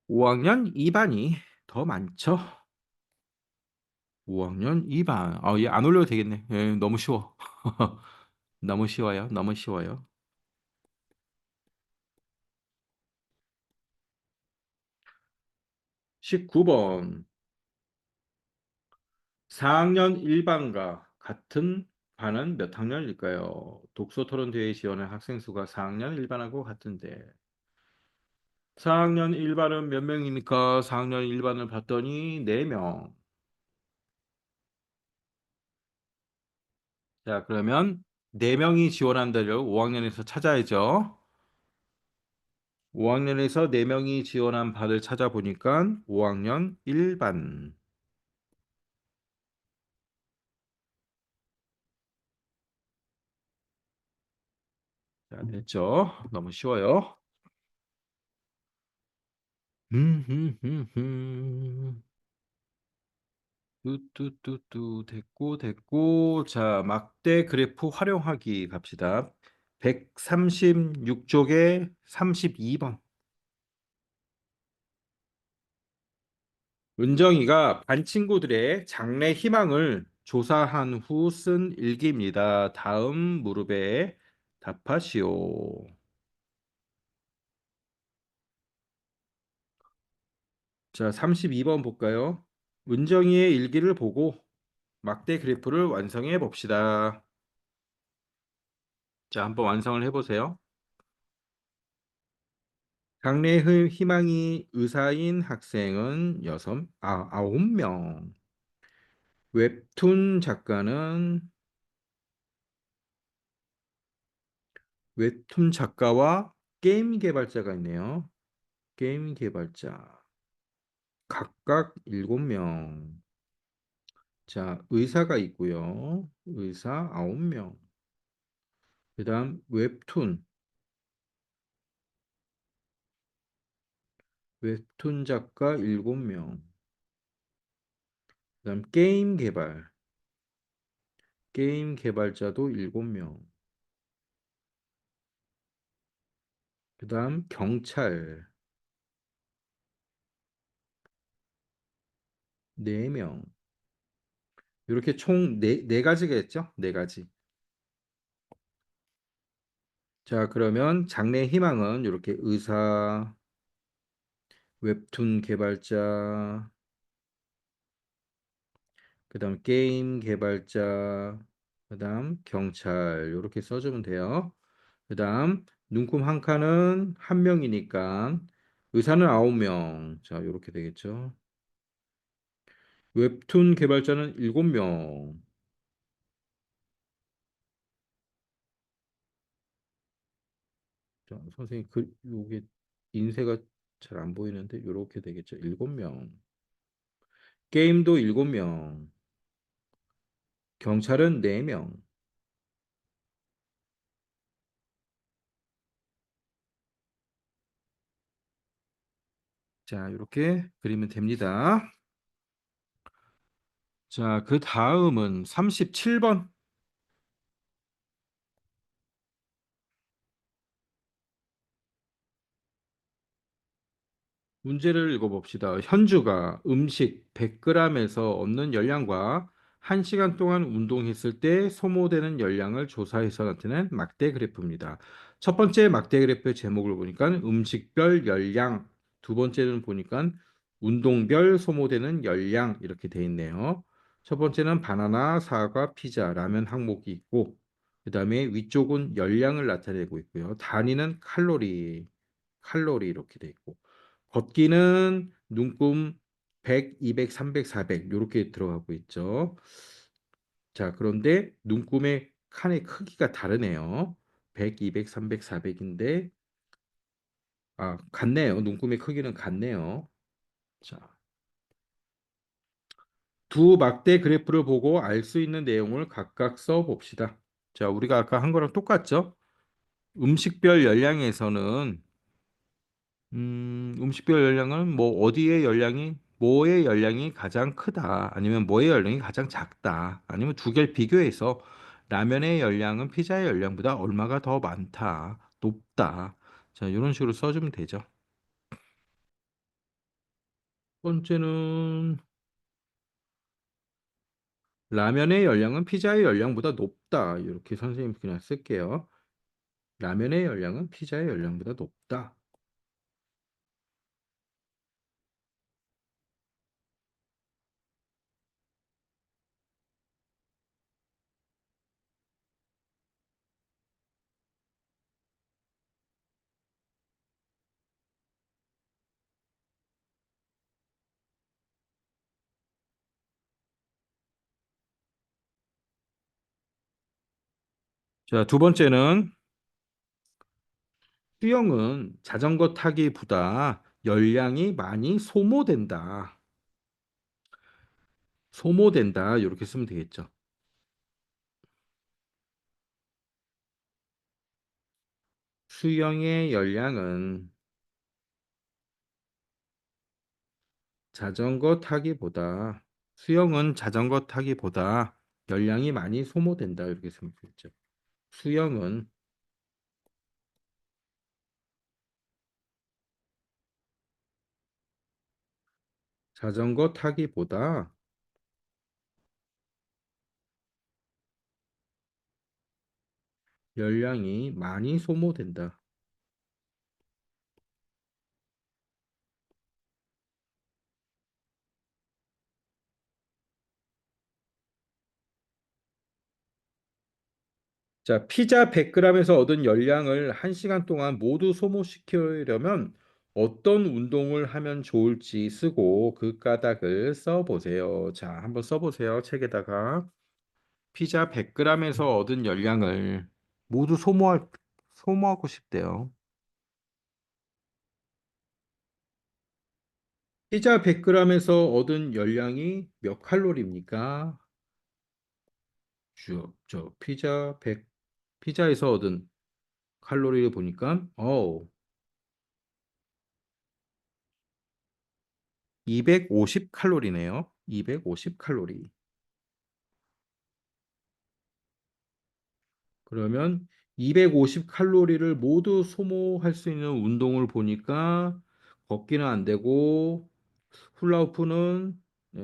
5학년 2반이 더 많죠? 5학년 2반. 얘 안 올려도 되겠네. 예, 너무 쉬워. 너무 쉬워요. 너무 쉬워요. 19번. 4학년 1반과 같은 반은 몇 학년일까요? 독서 토론 대회 지원한 학생 수가 4학년 1반하고 같은데 4학년 1반은 몇 명입니까? 4학년 1반을 봤더니 4명. 자, 그러면 4명이 지원한 데를 5학년에서 찾아야죠. 5학년에서 4명이 지원한 반을 찾아보니까 5학년 1반. 자, 됐죠? 너무 쉬워요. 음. 뚜뚜뚜뚜 됐고 됐고 자 막대 그래프 활용하기 갑시다. 136쪽에 32번. 은정이가 반 친구들의 장래 희망을 조사한 후 쓴 일기입니다. 다음 무릎에 답하시오. 자 32번 볼까요? 은정이의 일기를 보고 막대 그래프를 완성해 봅시다. 자 한번 완성을 해보세요. 장래의 희망이 의사인 학생은 9명. 웹툰 작가는 웹툰 작가와 게임 개발자가 있네요. 게임 개발자 각각 7명. 자, 의사가 있고요. 의사 9명. 그다음 웹툰 작가 7명. 그다음 게임 개발자도 7명. 그다음 경찰 4명. 이렇게 총 네 가지가 있죠? 네 가지. 자, 그러면 장래 희망은 이렇게 의사, 웹툰 개발자, 그다음 게임 개발자, 그다음 경찰 이렇게 써주면 돼요. 그다음 눈금 한 칸은 한 명이니까 의사는 9명. 자, 이렇게 되겠죠. 웹툰 개발자는 7명. 자, 선생님 요게 인쇄가 잘 안 보이는데 이렇게 되겠죠. 7명. 게임도 7명. 경찰은 4명. 자, 이렇게 그리면 됩니다. 자, 그 다음은 37번. 문제를 읽어봅시다. 현주가 음식 100g에서 얻는 열량과 1시간 동안 운동했을 때 소모되는 열량을 조사해서 나타낸 막대 그래프입니다. 첫 번째 막대 그래프의 제목을 보니까 음식별 열량, 두 번째는 보니까 운동별 소모되는 열량 이렇게 돼 있네요. 첫 번째는 바나나, 사과, 피자, 라면 항목이 있고, 그 다음에 위쪽은 열량을 나타내고 있고요. 단위는 칼로리 이렇게 돼 있고. 걷기는 눈금 100, 200, 300, 400 이렇게 들어가고 있죠. 자, 그런데 눈금의 칸의 크기가 다르네요. 100, 200, 300, 400인데 같네요. 눈금의 크기는 같네요. 자, 두 막대 그래프를 보고 알 수 있는 내용을 각각 써 봅시다. 자, 우리가 아까 한 거랑 똑같죠? 음식별 열량에서는 음식별 열량은 뭐 어디의 열량이 뭐의 열량이 가장 크다 아니면 뭐의 열량이 가장 작다 아니면 두 개를 비교해서 라면의 열량은 피자의 열량보다 얼마가 더 많다 높다 자 이런 식으로 써주면 되죠. 첫 번째는 라면의 열량은 피자의 열량보다 높다 이렇게 선생님 그냥 쓸게요. 라면의 열량은 피자의 열량보다 높다. 자, 두 번째는 수영은 자전거 타기보다 열량이 많이 소모된다. 소모된다. 이렇게 쓰면 되겠죠. 수영의 열량은 자전거 타기보다 수영은 자전거 타기보다 열량이 많이 소모된다. 이렇게 쓰면 되겠죠. 수영은 자전거 타기보다 열량이 많이 소모된다. 자, 피자 100g에서 얻은 열량을 1시간 동안 모두 소모시키려면 어떤 운동을 하면 좋을지 쓰고 그 까닭을 써보세요. 자, 한번 써보세요. 책에다가. 피자 100g에서 얻은 열량을 모두 소모하고 싶대요. 피자 100g에서 얻은 열량이 몇 칼로리입니까? 피자에서 얻은 칼로리를 보니까 250 칼로리네요. 250 칼로리. 그러면 250 칼로리를 모두 소모할 수 있는 운동을 보니까 걷기는 안 되고 훌라후프는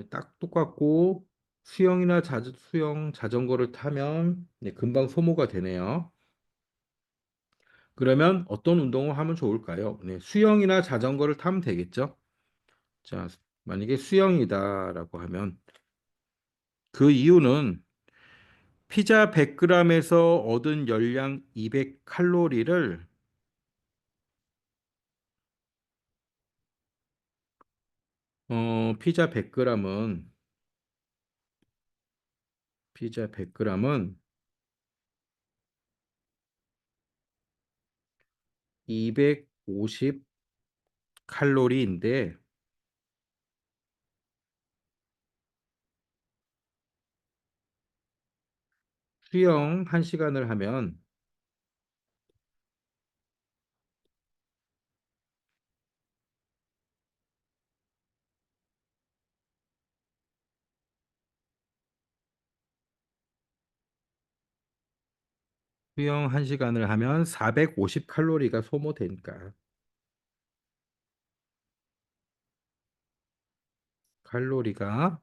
딱 똑같고 수영 자전거를 타면 금방 소모가 되네요. 그러면 어떤 운동을 하면 좋을까요? 수영이나 자전거를 타면 되겠죠? 자, 만약에 수영이다라고 하면 그 이유는 피자 100g에서 얻은 열량 200칼로리를 피자 100g은 250 칼로리인데 수영 1시간을 하면 수영 1시간을 하면 450 칼로리가 소모되니까. 칼로리가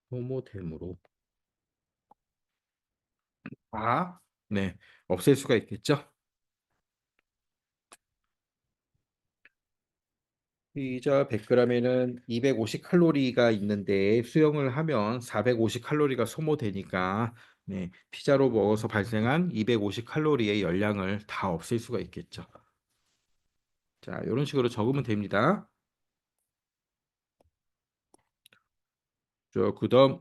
소모되므로. 아, 네. 없앨 수가 있겠죠? 피자 100g에는 250 칼로리가 있는데 수영을 하면 450 칼로리가 소모되니까 네, 피자로 먹어서 발생한 250 칼로리의 열량을 다 없앨 수가 있겠죠. 자, 이런 식으로 적으면 됩니다. 그다음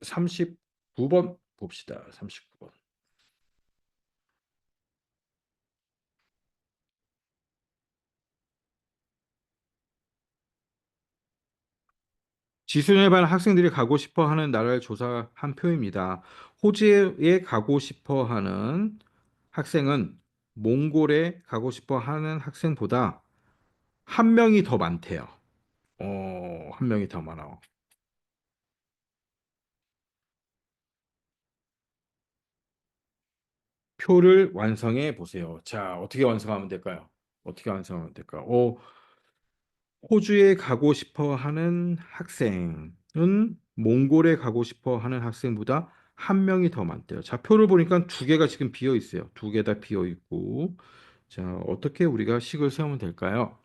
39번 봅시다. 39번. 지수련에 반 학생들이 가고 싶어 하는 나라를 조사한 표입니다. 호주에 가고 싶어 하는 학생은 몽골에 가고 싶어 하는 학생보다 한 명이 더 많대요. 한 명이 더 많아. 표를 완성해 보세요. 자, 어떻게 완성하면 될까요? 어떻게 완성하면 될까요? 호주에 가고 싶어 하는 학생은 몽골에 가고 싶어 하는 학생보다 한 명이 더 많대요. 자, 표를 보니까 두 개가 지금 비어 있어요. 두 개 다 비어 있고. 자, 어떻게 우리가 식을 세우면 될까요?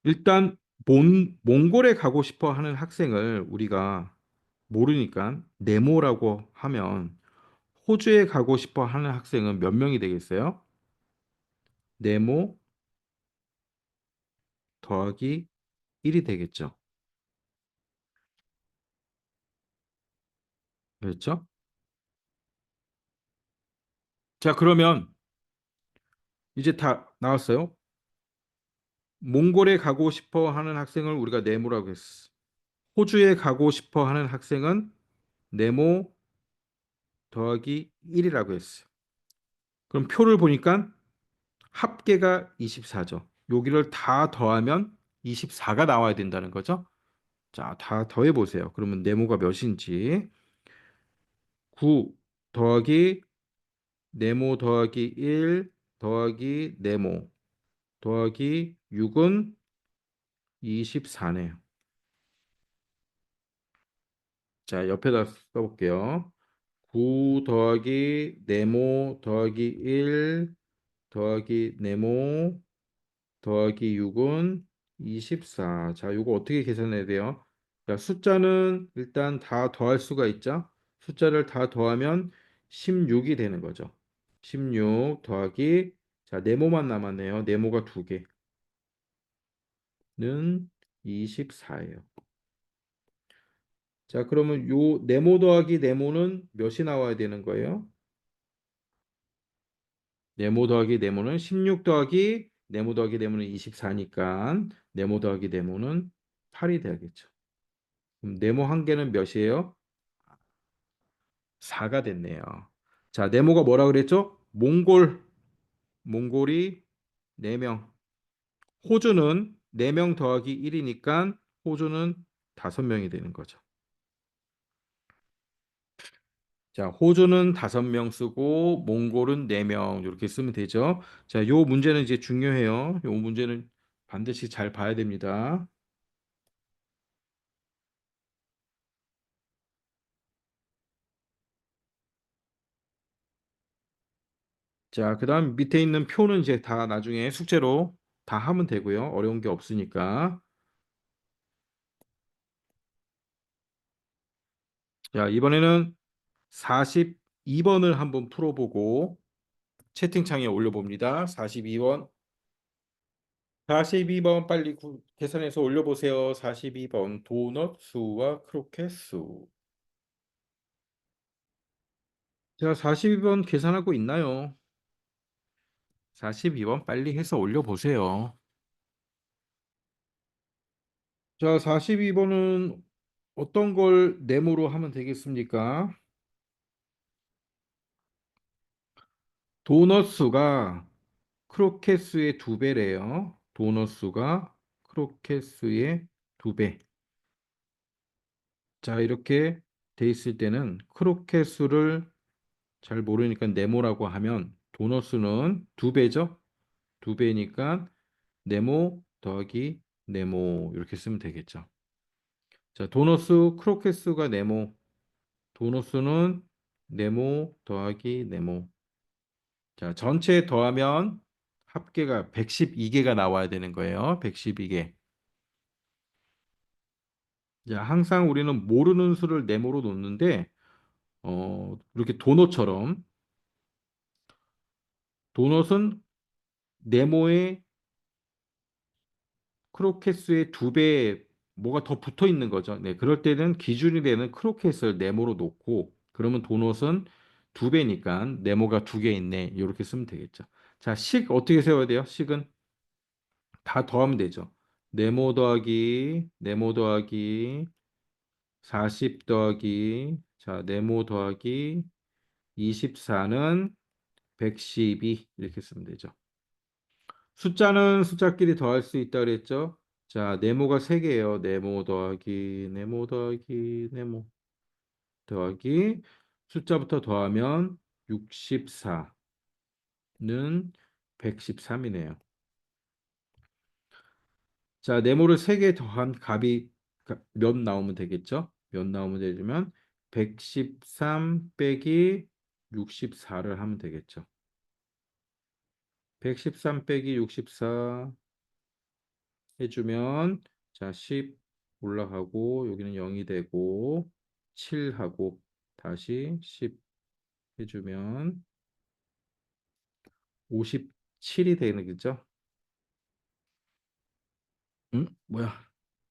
일단 몽골에 가고 싶어 하는 학생을 우리가 모르니까 네모라고 하면 호주에 가고 싶어 하는 학생은 몇 명이 되겠어요? 네모 더하기 1이 되겠죠. 그렇죠? 자, 그러면 이제 다 나왔어요. 몽골에 가고 싶어 하는 학생을 우리가 네모라고 했어. 호주에 가고 싶어 하는 학생은 네모 더하기 1이라고 했어. 그럼 표를 보니까 합계가 24죠. 여기를 다 더하면 24가 나와야 된다는 거죠. 자, 다 더해 보세요. 그러면 네모가 몇인지 9 더하기 네모 더하기 1 더하기 네모 더하기 6은 24네요. 자, 옆에다 써볼게요. 9 더하기 네모 더하기 1 더하기 네모 더하기 6은 24. 자, 이거 어떻게 계산해야 돼요? 자, 숫자는 일단 다 더할 수가 있죠. 숫자를 다 더하면 16이 되는 거죠. 16 더하기 자, 네모만 남았네요. 네모가 두 개는 24예요. 자, 그러면 요 네모 더하기 네모는 몇이 나와야 되는 거예요? 네모 더하기 네모는 16 더하기 네모 더하기 네모는 24니까 네모 더하기 네모는 8이 돼야겠죠. 그럼 네모 한 개는 몇이에요? 4가 됐네요. 자, 네모가 뭐라 그랬죠? 몽골이 4명. 호주는 4명 더하기 1이니까 호주는 5명이 되는 거죠. 자, 호주는 5명 쓰고 몽골은 4명 이렇게 쓰면 되죠. 자, 요 문제는 이제 중요해요. 요 문제는 반드시 잘 봐야 됩니다. 자, 그다음 밑에 있는 표는 이제 다 나중에 숙제로 다 하면 되고요. 어려운 게 없으니까. 자, 이번에는 42번을 한번 풀어보고 채팅창에 올려봅니다. 42번. 42번 빨리 계산해서 올려보세요. 42번 도넛 수와 크로켓 수. 자, 42번 계산하고 있나요? 42번 빨리 해서 올려보세요. 자, 42번은 어떤 걸 네모로 하면 되겠습니까? 도넛 수가 크로켓 수의 두 배래요. 도넛 수가 크로켓 수의 두 배. 자, 이렇게 돼 있을 때는 크로켓 수를 잘 모르니까 네모라고 하면 도넛 수는 두 배죠? 두 배니까 네모 더하기 네모 이렇게 쓰면 되겠죠. 자, 도넛 수, 크로켓 수가 네모, 도넛 수는 네모 더하기 네모. 자, 전체 더하면 합계가 112개가 나와야 되는 거예요. 112개. 자, 항상 우리는 모르는 수를 네모로 놓는데, 이렇게 도넛처럼, 도넛은 네모의 크로켓 수의 두 배, 뭐가 더 붙어 있는 거죠. 네, 그럴 때는 기준이 되는 크로켓을 네모로 놓고, 그러면 도넛은 두 배니까 네모가 두 개 있네. 이렇게 쓰면 되겠죠. 자, 식 어떻게 세워야 돼요? 식은 다 더하면 되죠. 네모 더하기 40 더하기 자, 네모 더하기 24는 112 이렇게 쓰면 되죠. 숫자는 숫자끼리 더할 수 있다 그랬죠? 자, 네모가 3개예요. 네모 더하기 네모 더하기 숫자부터 더하면 64는 113이네요. 자, 네모를 3개 더한 값이 몇 나오면 되겠죠? 몇 나오면 되면 113 빼기 64를 하면 되겠죠. 113 빼기 64 해주면 자, 10 올라가고 여기는 0이 되고 7하고 다시 10 해주면 57이 되는 거죠? 응? 뭐야?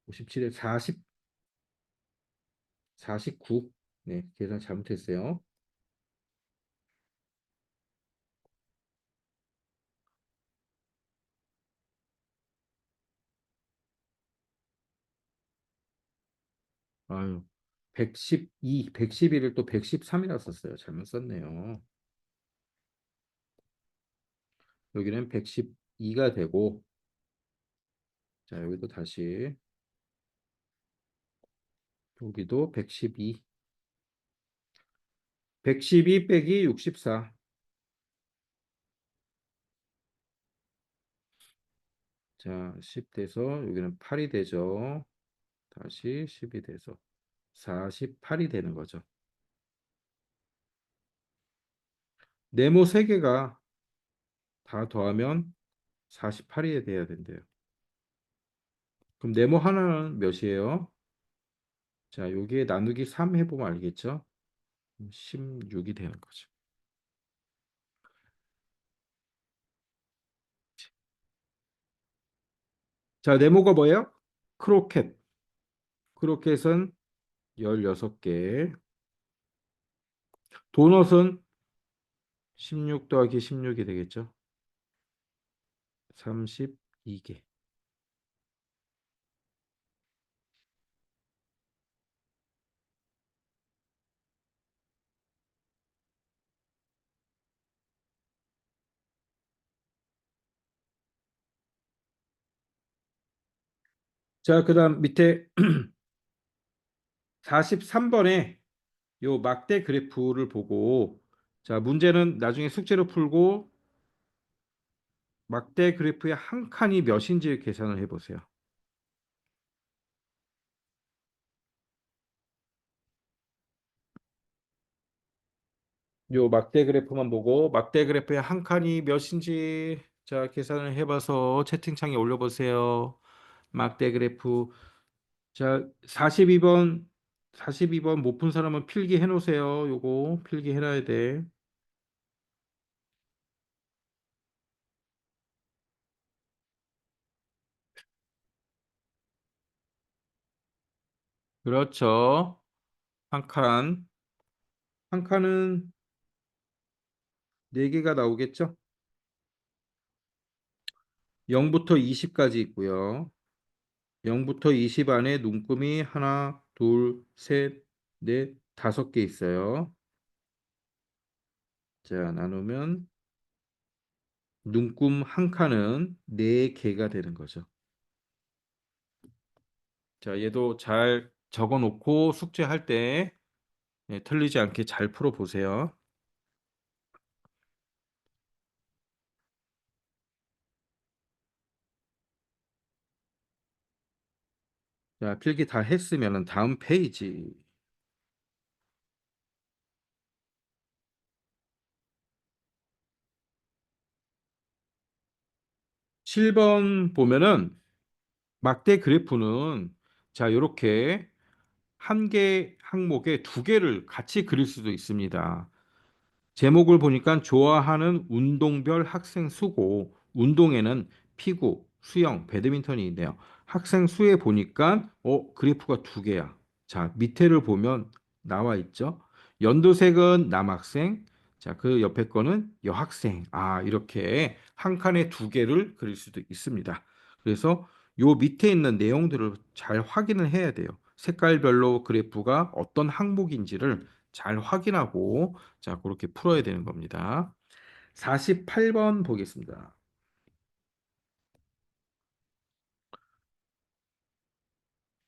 57에 40, 49. 네, 계산 잘못했어요. 아유, 112, 112를 또 113이라 썼어요. 잘못 썼네요. 여기는 112가 되고, 자, 여기도 다시, 여기도 112. 112 빼기 64. 자, 10 돼서, 여기는 8이 되죠. 다시 10이 돼서 48이 되는 거죠. 네모 3개가 다 더하면 48이 돼야 된대요. 그럼 네모 하나는 몇이에요? 자, 여기에 나누기 3 해보면 알겠죠? 16이 되는 거죠. 자, 네모가 뭐예요? 크로켓. 크로켓은 16개. 도넛은 16 더하기 16이 되겠죠? 32개. 자, 그다음 밑에 43번에 요 막대 그래프를 보고 자, 문제는 나중에 숙제로 풀고 막대 그래프의 한 칸이 몇인지 계산을 해 보세요. 요 막대 그래프만 보고 막대 그래프의 한 칸이 몇인지 자, 계산을 해 봐서 채팅창에 올려 보세요. 막대 그래프 자, 42번 못 푼 사람은 필기해 놓으세요. 요거 필기해 놔야 돼. 그렇죠. 한 칸. 한 칸은 4개가 나오겠죠? 0부터 20까지 있고요. 0부터 20 안에 눈금이 하나, 둘, 셋, 넷, 5개 있어요. 자, 나누면 눈금 한 칸은 4개가 되는 거죠. 자, 얘도 잘 적어 놓고 숙제할 때 틀리지 않게 잘 풀어 보세요. 자, 필기 다 했으면은 다음 페이지. 7번 보면은 막대 그래프는 자, 요렇게 한 개 항목에 두 개를 같이 그릴 수도 있습니다. 제목을 보니까 좋아하는 운동별 학생 수고, 운동에는 피구, 수영, 배드민턴이 있네요. 학생 수에 보니까 그래프가 두 개야. 자, 밑에를 보면 나와 있죠. 연두색은 남학생, 자, 그 옆에 거는 여학생. 아, 이렇게 한 칸에 두 개를 그릴 수도 있습니다. 그래서 요 밑에 있는 내용들을 잘 확인을 해야 돼요. 색깔별로 그래프가 어떤 항목인지를 잘 확인하고 자, 그렇게 풀어야 되는 겁니다. 48번 보겠습니다.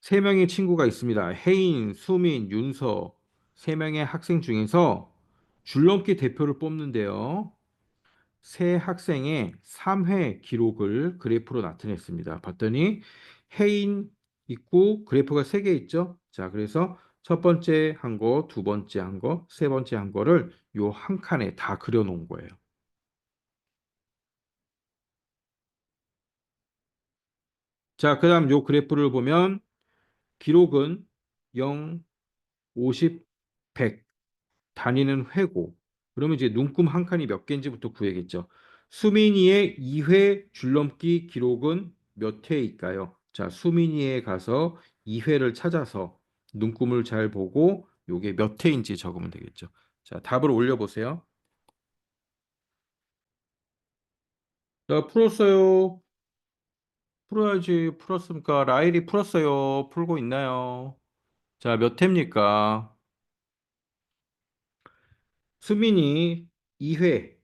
세 명의 친구가 있습니다. 혜인, 수민, 윤서 세 명의 학생 중에서 줄넘기 대표를 뽑는데요. 세 학생의 3회 기록을 그래프로 나타냈습니다. 봤더니 혜인 있고 그래프가 세 개 있죠. 자, 그래서 첫 번째 한 거, 두 번째 한 거, 세 번째 한 거를 요 한 칸에 다 그려 놓은 거예요. 자, 그다음 요 그래프를 보면 기록은 0, 50, 100, 단위는 회고. 그러면 이제 눈금 한 칸이 몇 개인지부터 구해야겠죠. 수민이의 2회 줄넘기 기록은 몇 회일까요? 자, 수민이에 가서 2회를 찾아서 눈금을 잘 보고 요게 몇 회인지 적으면 되겠죠. 자, 답을 올려보세요. 자, 풀었어요. 풀어야지. 풀었습니까? 라일이 풀었어요. 풀고 있나요? 자, 몇 회입니까? 수민이 2회.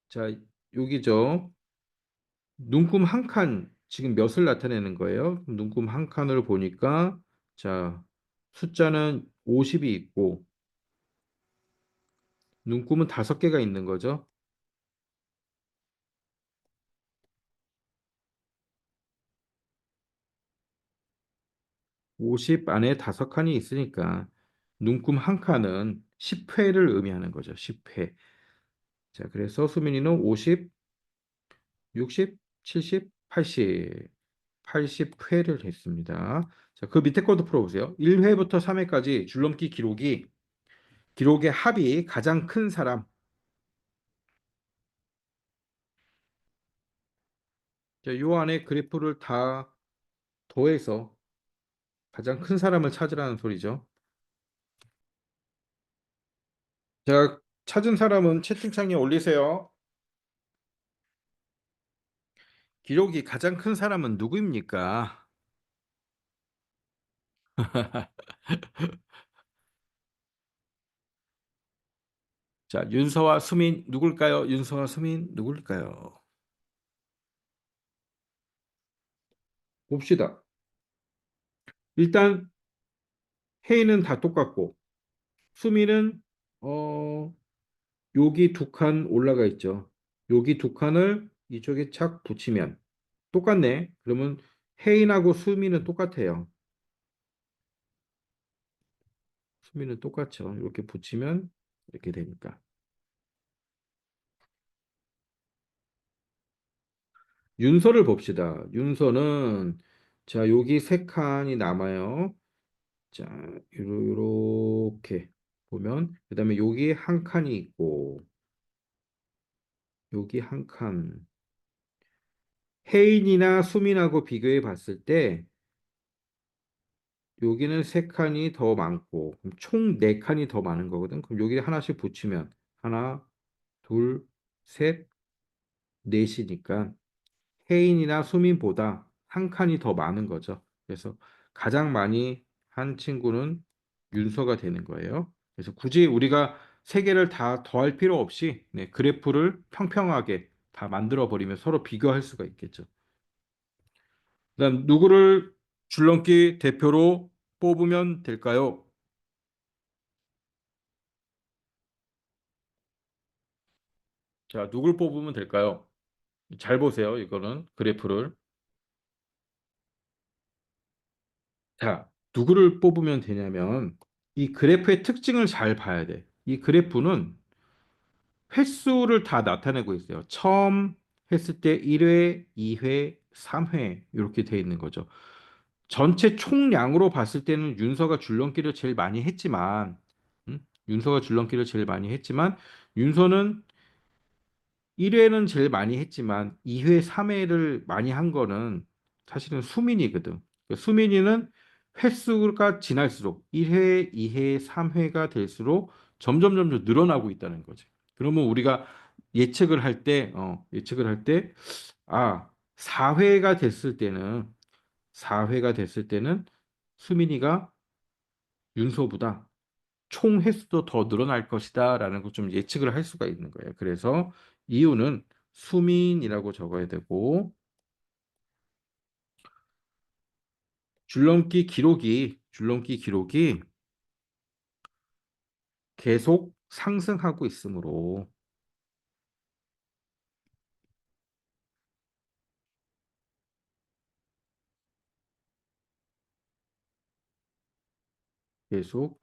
자, 여기죠. 눈금 한 칸, 지금 몇을 나타내는 거예요? 눈금 한 칸을 보니까, 자, 숫자는 50이 있고, 눈금은 다섯 개가 있는 거죠. 50 안에 다섯 칸이 있으니까, 눈금 한 칸은 10회를 의미하는 거죠. 10회. 자, 그래서 수민이는 50, 60, 70, 80, 80회를 했습니다. 자, 그 밑에 것도 풀어보세요. 1회부터 3회까지 줄넘기 기록의 합이 가장 큰 사람. 자, 요 안에 그래프를 다 더해서 가장 큰 사람을 찾으라는 소리죠. 자, 찾은 사람은 채팅창에 올리세요. 기록이 가장 큰 사람은 누구입니까? 자, 윤서와 수민 누굴까요? 윤서와 수민 누굴까요? 봅시다. 일단 혜인은 다 똑같고 수민은 어 여기 두 칸 올라가 있죠. 여기 두 칸을 이쪽에 착 붙이면 똑같네. 그러면 혜인하고 수민은 똑같아요. 수미는 똑같죠. 이렇게 붙이면 이렇게 되니까. 윤서를 봅시다. 윤서는 자, 여기 세 칸이 남아요. 자, 요렇게 보면 그다음에 여기 한 칸이 있고 여기 한 칸. 혜인이나 수민하고 비교해 봤을 때 여기는 세 칸이 더 많고 그럼 총 네 칸이 더 많은 거거든. 그럼 여기 하나씩 붙이면 하나, 둘, 셋, 넷이니까 혜인이나 수민보다 한 칸이 더 많은 거죠. 그래서 가장 많이 한 친구는 윤서가 되는 거예요. 그래서 굳이 우리가 세 개를 다 더할 필요 없이 그래프를 평평하게 다 만들어 버리면 서로 비교할 수가 있겠죠. 그다음 누구를 줄넘기 대표로 뽑으면 될까요? 자, 누굴 뽑으면 될까요? 잘 보세요. 이거는 그래프를. 자, 누구를 뽑으면 되냐면 이 그래프의 특징을 잘 봐야 돼. 이 그래프는 횟수를 다 나타내고 있어요. 처음 했을 때 1회, 2회, 3회 이렇게 돼 있는 거죠. 전체 총량으로 봤을 때는 윤서가 줄넘기를 제일 많이 했지만, 윤서가 줄넘기를 제일 많이 했지만, 윤서는 1회는 제일 많이 했지만 2회, 3회를 많이 한 거는 사실은 수민이거든. 수민이는 횟수가 지날수록 1회, 2회, 3회가 될수록 점점 늘어나고 있다는 거지. 그러면 우리가 예측을 할 때, 4회가 됐을 때는, 4회가 됐을 때는 수민이가 윤소보다 총 횟수도 더 늘어날 것이다라는 걸 좀 예측을 할 수가 있는 거예요. 그래서 이유는 수민이라고 적어야 되고 줄넘기 기록이 계속 상승하고 있으므로 계속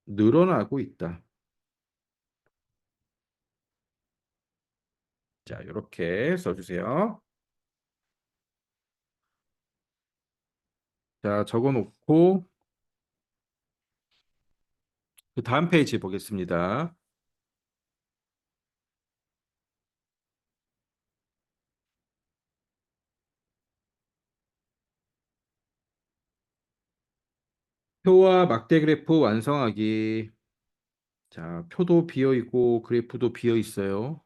늘어나고 있다. 자, 이렇게 써주세요. 자, 적어놓고 그 다음 페이지 보겠습니다. 표와 막대 그래프 완성하기. 자, 표도 비어 있고 그래프도 비어 있어요.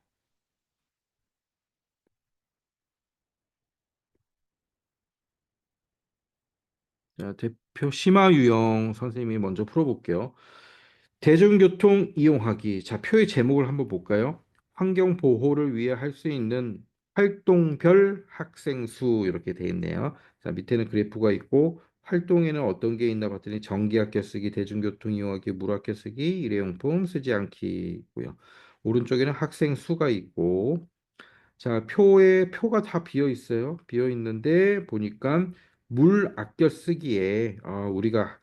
자, 대표 심화 유형 선생님이 먼저 풀어볼게요. 대중교통 이용하기. 자, 표의 제목을 한번 볼까요? 환경 보호를 위해 할 수 있는 활동별 학생 수 이렇게 돼 있네요. 자, 밑에는 그래프가 있고 활동에는 어떤 게 있나 봤더니 전기 아껴 쓰기, 대중교통 이용하기, 물 아껴 쓰기, 일회용품 쓰지 않기 있고요. 오른쪽에는 학생 수가 있고 자, 표가 다 비어 있어요. 비어 있는데 보니까 물 아껴 쓰기에 우리가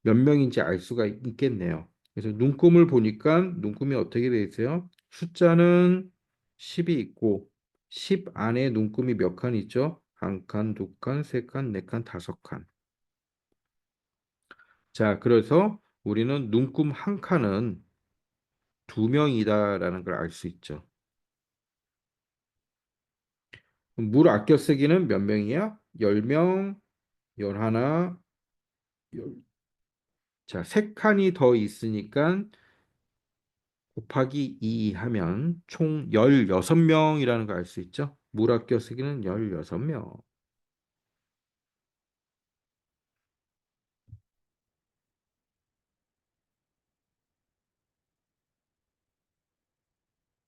몇 명인지 알 수가 있겠네요. 그래서 눈금을 보니까 눈금이 어떻게 되어 있어요? 숫자는 10이 있고 10 안에 눈금이 몇 칸 있죠? 한 칸, 두 칸, 세 칸, 네 칸, 다섯 칸. 자, 그래서 우리는 눈금 한 칸은 두 명이다라는 걸 알 수 있죠. 그럼 물 아껴 쓰기는 몇 명이야? 10명, 11, 자, 세 칸이 더 있으니까 곱하기 2 하면 총 16명이라는 걸 알 수 있죠? 물 아껴 쓰기는 16명.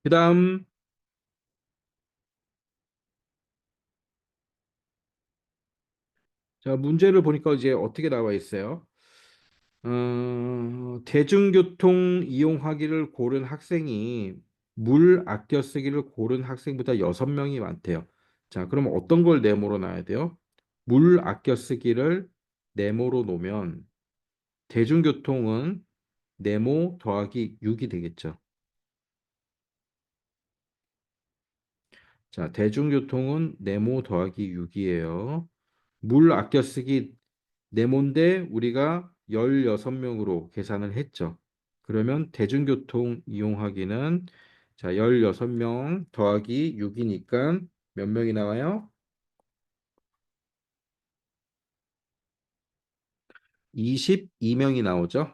그 다음, 자, 문제를 보니까 이제 어떻게 나와 있어요? 대중교통 이용하기를 고른 학생이 물 아껴 쓰기를 고른 학생보다 6명이 많대요. 자, 그럼 어떤 걸 네모로 놔야 돼요? 물 아껴 쓰기를 네모로 놓으면 대중교통은 네모 더하기 6이 되겠죠. 자, 대중교통은 네모 더하기 6이에요. 물 아껴 쓰기 네모인데 우리가 16명으로 계산을 했죠. 그러면 대중교통 이용하기는 자, 16명 더하기 6이니까 몇 명이 나와요? 22명이 나오죠.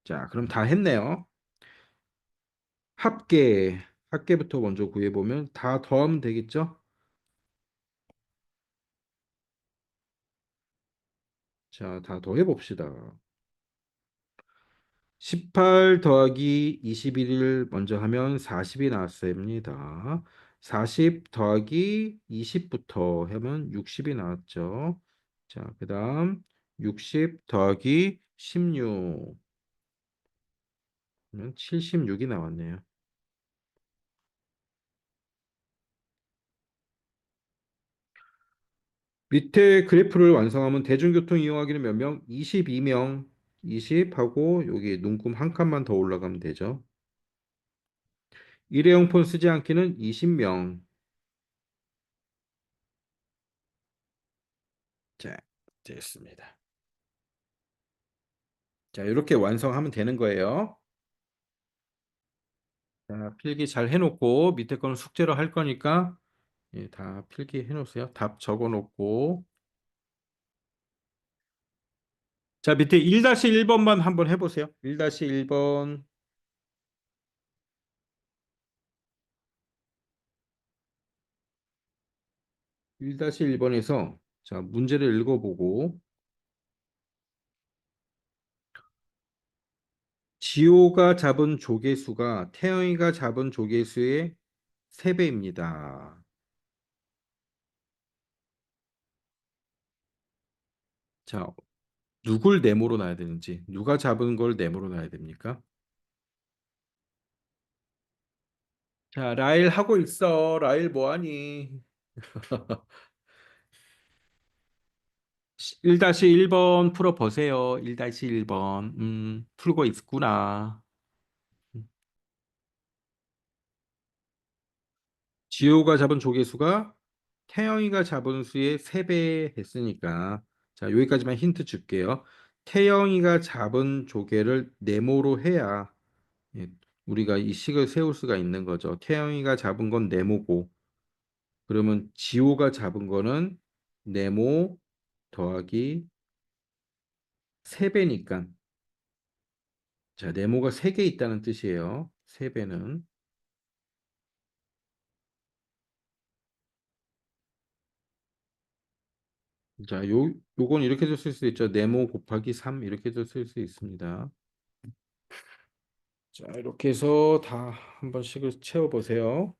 자, 그럼 다 했네요. 합계, 합계부터 먼저 구해보면 다 더하면 되겠죠? 자, 다 더해봅시다. 18 더하기 21을 먼저 하면 40이 나왔습니다. 40 더하기 20부터 하면 60이 나왔죠. 자, 그다음 60 더하기 16은 76이 나왔네요. 밑에 그래프를 완성하면 대중교통 이용하기는 몇 명? 22명. 20하고 여기 눈금 한 칸만 더 올라가면 되죠. 일회용폰 쓰지 않기는 20명. 자, 됐습니다. 자, 이렇게 완성하면 되는 거예요. 자, 필기 잘 해놓고 밑에 거는 숙제로 할 거니까 예, 다 필기해 놓으세요. 답 적어 놓고. 자, 밑에 1-1번만 한번 해보세요. 1-1번. 1-1번에서 자, 문제를 읽어보고 지호가 잡은 조개수가 태영이가 잡은 조개수의 3배입니다. 자, 누굴 네모로 놔야 되는지, 누가 잡은 걸 네모로 놔야 됩니까? 자, 라일 하고 있어. 라일 뭐하니? 1-1번 풀어보세요. 1-1번. 풀고 있구나. 지호가 잡은 조개수가 태영이가 잡은 수의 3배 했으니까 자, 여기까지만 힌트 줄게요. 태영이가 잡은 조개를 네모로 해야 예, 우리가 이 식을 세울 수가 있는 거죠. 태영이가 잡은 건 네모고 그러면 지호가 잡은 거는 네모 더하기 3배니까 자, 네모가 3개 있다는 뜻이에요. 3배는 자, 요건 이렇게도 쓸 수 있죠. 네모 곱하기 3 이렇게도 쓸 수 있습니다. 자, 이렇게 해서 다 한 번씩을 채워보세요.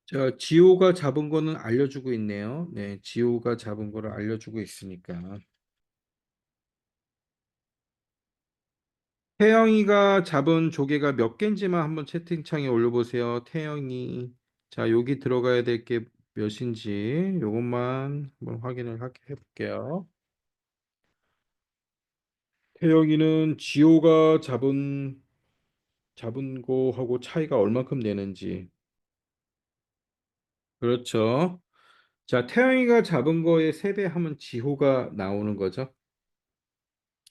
자, 지호가 잡은 거는 알려주고 있네요. 네, 지호가 잡은 거를 알려주고 있으니까. 태영이가 잡은 조개가 몇 개인지만 한번 채팅창에 올려보세요. 태영이. 자, 여기 들어가야 될 게 몇인지 요것만 한번 확인을 해볼게요. 태영이는 지호가 잡은 거하고 차이가 얼마큼 되는지. 그렇죠. 자, 태영이가 잡은 거의 3배 하면 지호가 나오는 거죠.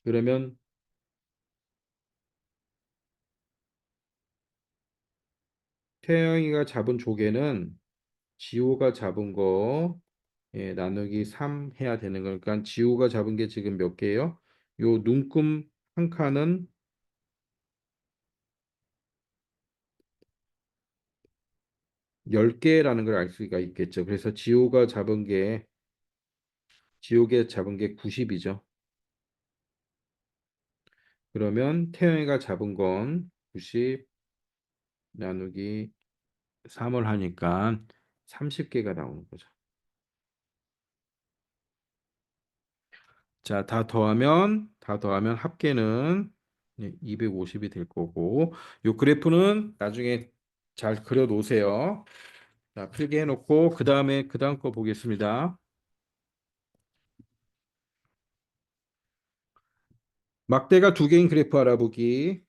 그러면 태영이가 잡은 조개는 지호가 잡은 거 예, 나누기 3 해야 되는 거니까 지호가 잡은 게 지금 몇 개예요? 요 눈금 한 칸은 10개라는 걸 알 수가 있겠죠. 그래서 지호가 잡은 게 90이죠. 그러면 태영이가 잡은 건 90 나누기 3을 하니까 30개가 나오는 거죠. 자, 다 더하면 합계는 250이 될 거고, 요 그래프는 나중에 잘 그려 놓으세요. 자, 필기해 놓고, 그 다음에 그 다음 거 보겠습니다. 막대가 2개인 그래프 알아보기.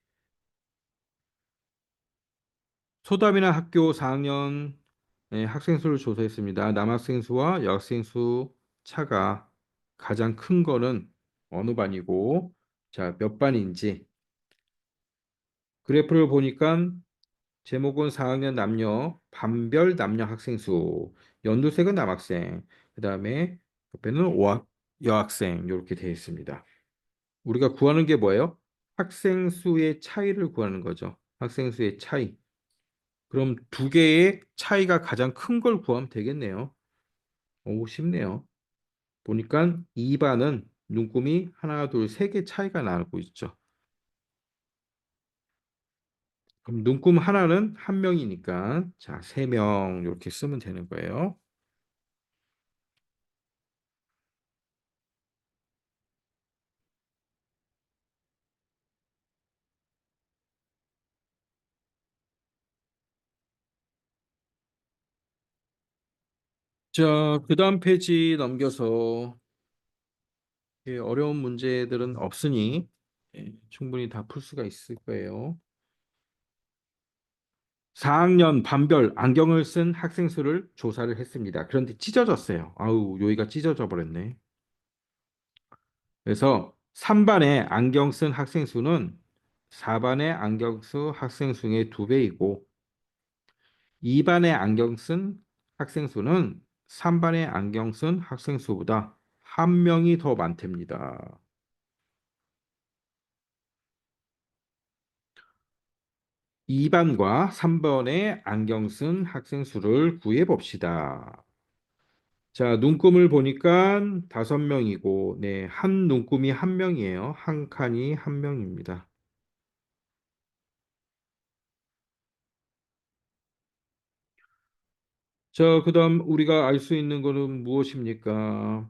소담이나 학교 4학년 학생 수를 조사했습니다. 남학생 수와 여학생 수 차가 가장 큰 거는 어느 반이고, 자, 몇 반인지. 그래프를 보니까 제목은 4학년 남녀, 반별 남녀 학생 수, 연두색은 남학생, 그 다음에 옆에는 여학생, 이렇게 되어 있습니다. 우리가 구하는 게 뭐예요? 학생 수의 차이를 구하는 거죠. 학생 수의 차이. 그럼 2개의 차이가 가장 큰 걸 구하면 되겠네요. 오, 쉽네요. 보니까 2반은 눈금이 하나, 둘, 3개 차이가 나고 있죠. 그럼 눈금 하나는 한 명이니까 자, 3명 이렇게 쓰면 되는 거예요. 자, 그 다음 페이지 넘겨서 어려운 문제들은 없으니 충분히 다 풀 수가 있을 거예요. 4학년 반별 안경을 쓴 학생 수를 조사를 했습니다. 그런데 찢어졌어요. 아우, 여기가 찢어져 버렸네. 그래서 3반의 안경 쓴 학생 수는 4반의 안경 쓴 학생 수의 2배이고 2반의 안경 쓴 학생 수는 3반의 안경 쓴 학생 수보다 한 명이 더 많답니다. 2반과 3번의 안경 쓴 학생 수를 구해 봅시다. 자, 눈금을 보니까 5명이고, 네, 한 눈금이 한 명이에요. 한 칸이 한 명입니다. 자, 그다음 우리가 알 수 있는 거는 무엇입니까?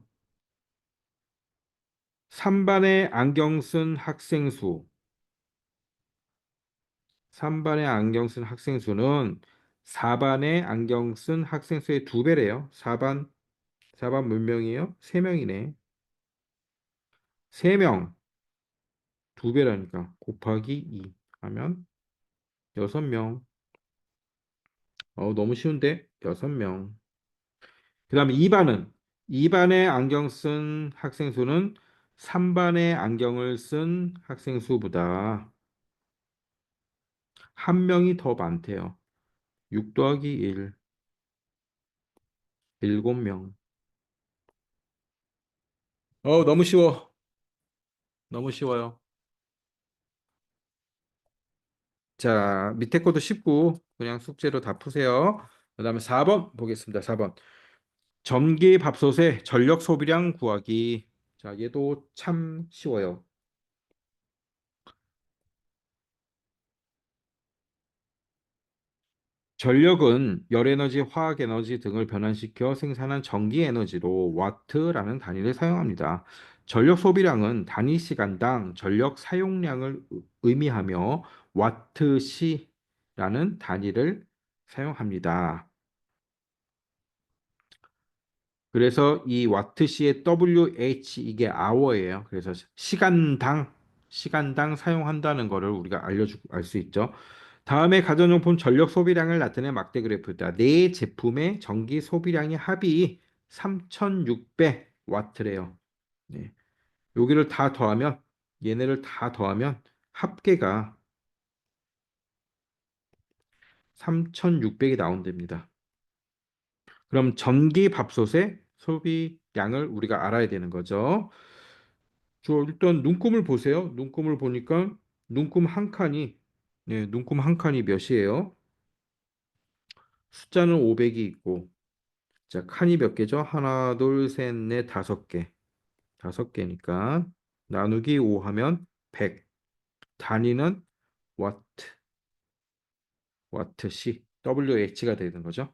3반의 안경 쓴 학생 수. 3반의 안경 쓴 학생 수는 4반의 안경 쓴 학생 수의 2배래요. 4반 몇 명이에요? 3명이네. 3명, 2배라니까. 곱하기 2 하면 6명. 너무 쉬운데? 6명. 그다음에 2반의 안경 쓴 학생 수는 3반의 안경을 쓴 학생 수보다 한 명이 더 많대요. 6 더하기 1, 7명. 너무 쉬워. 너무 쉬워요. 자, 밑에 것도 쉽고 그냥 숙제로 다 푸세요. 그다음에 4번 보겠습니다. 4번. 전기 밥솥의 전력 소비량 구하기. 자, 얘도 참 쉬워요. 전력은 열에너지, 화학에너지 등을 변환시켜 생산한 전기에너지로 와트라는 단위를 사용합니다. 전력 소비량은 단위 시간당 전력 사용량을 의미하며 와트시라는 단위를 사용합니다. 그래서 이 와트시의 WH 이게 hour예요. 그래서 시간당 사용한다는 것을 우리가 알 수 있죠. 다음에 가전용품 전력 소비량을 나타낸 막대 그래프다. 네 제품의 전기 소비량의 합이 3,600와트래요. 네. 여기를 다 더하면 얘네를 다 더하면 합계가 3,600이 나온답니다. 그럼 전기 밥솥의 소비량을 우리가 알아야 되는 거죠. 일단 눈금을 보세요. 눈금을 보니까 눈금 한 칸이 눈금 한 칸이 몇이에요? 숫자는 500이 있고 자, 칸이 몇 개죠? 하나, 둘, 셋, 넷, 5개. 5개니까 나누기 5 하면 100. 단위는 와트, 와트시, WH가 되는 거죠.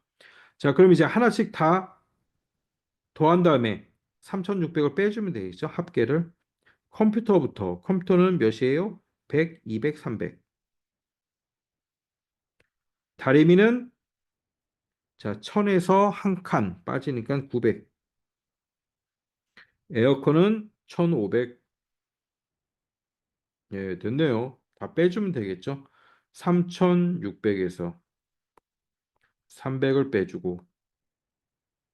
자, 그럼 이제 하나씩 다 더한 다음에 3600을 빼주면 되겠죠? 합계를. 컴퓨터는 몇이에요? 100, 200, 300. 다리미는 자, 1000에서 한 칸 빠지니까 900. 에어컨은 1500. 예, 됐네요. 다 빼주면 되겠죠? 3600에서 300을 빼주고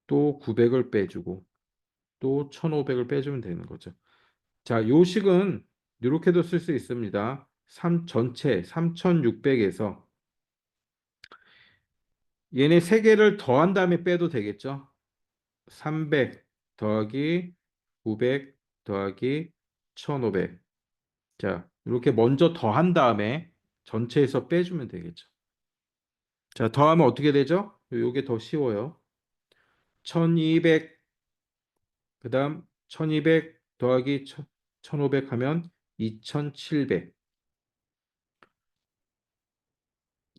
또 900을 빼주고 또 1500을 빼주면 되는 거죠. 자, 요식은 이렇게도 쓸 수 있습니다. 전체 3600에서 얘네 세 개를 더한 다음에 빼도 되겠죠? 300 더하기 900 더하기 1500. 자, 이렇게 먼저 더한 다음에 전체에서 빼주면 되겠죠. 자, 더하면 어떻게 되죠? 요게 더 쉬워요. 1200, 그다음 1200 더하기 1500 하면 2700.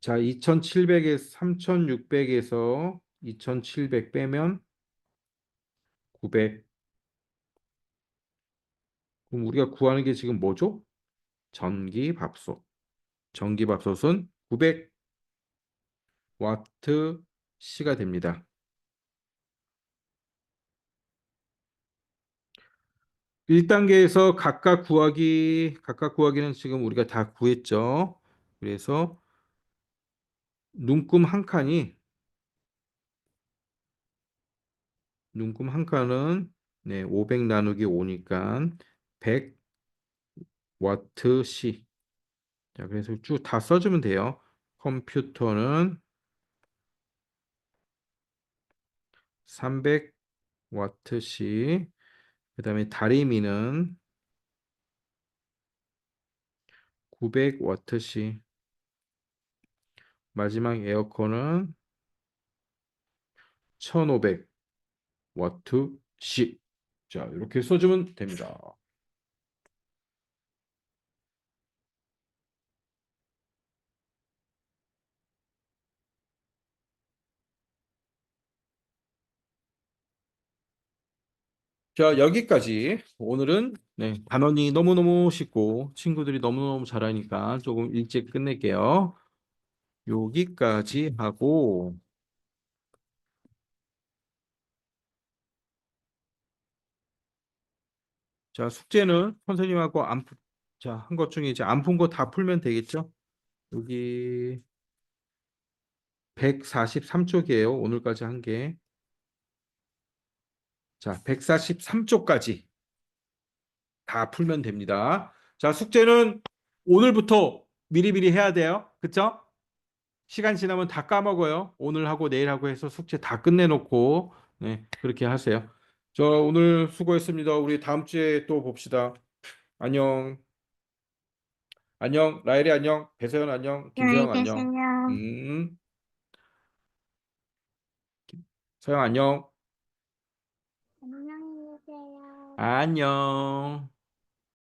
자, 2700에서 3600에서 2700 빼면 900. 그럼 우리가 구하는 게 지금 뭐죠? 전기밥솥. 전기밥솥은 900와트 시가 됩니다. 1단계에서 각각 구하기는 지금 우리가 다 구했죠. 그래서 눈금 한 칸이, 눈금 한 칸은 네, 500 나누기 5니까 100와트 시. 자, 그래서 쭉 다 써주면 돼요. 컴퓨터는 300와트 시. 그다음에 다리미는 900와트 시. 마지막 에어컨은 1500와트 시. 자, 이렇게 써주면 됩니다. 자, 여기까지. 오늘은 네, 단원이 너무너무 쉽고 친구들이 너무너무 잘하니까 조금 일찍 끝낼게요. 여기까지 하고, 자, 숙제는 선생님하고 자, 한 것 중에 이제 안 푼 거 다 풀면 되겠죠? 여기 143쪽이에요. 오늘까지 한 게. 자, 143쪽까지 다 풀면 됩니다. 자, 숙제는 오늘부터 미리미리 해야 돼요. 그쵸? 시간 지나면 다 까먹어요. 오늘 하고 내일 하고 해서 숙제 다 끝내놓고, 네, 그렇게 하세요. 저 오늘 수고했습니다. 우리 다음 주에 또 봅시다. 안녕. 안녕. 라일이 안녕. 배서연 안녕. 안녕히 김서영 안녕. 계세요. 음, 서영 안녕. 안녕히 계세요. 안녕.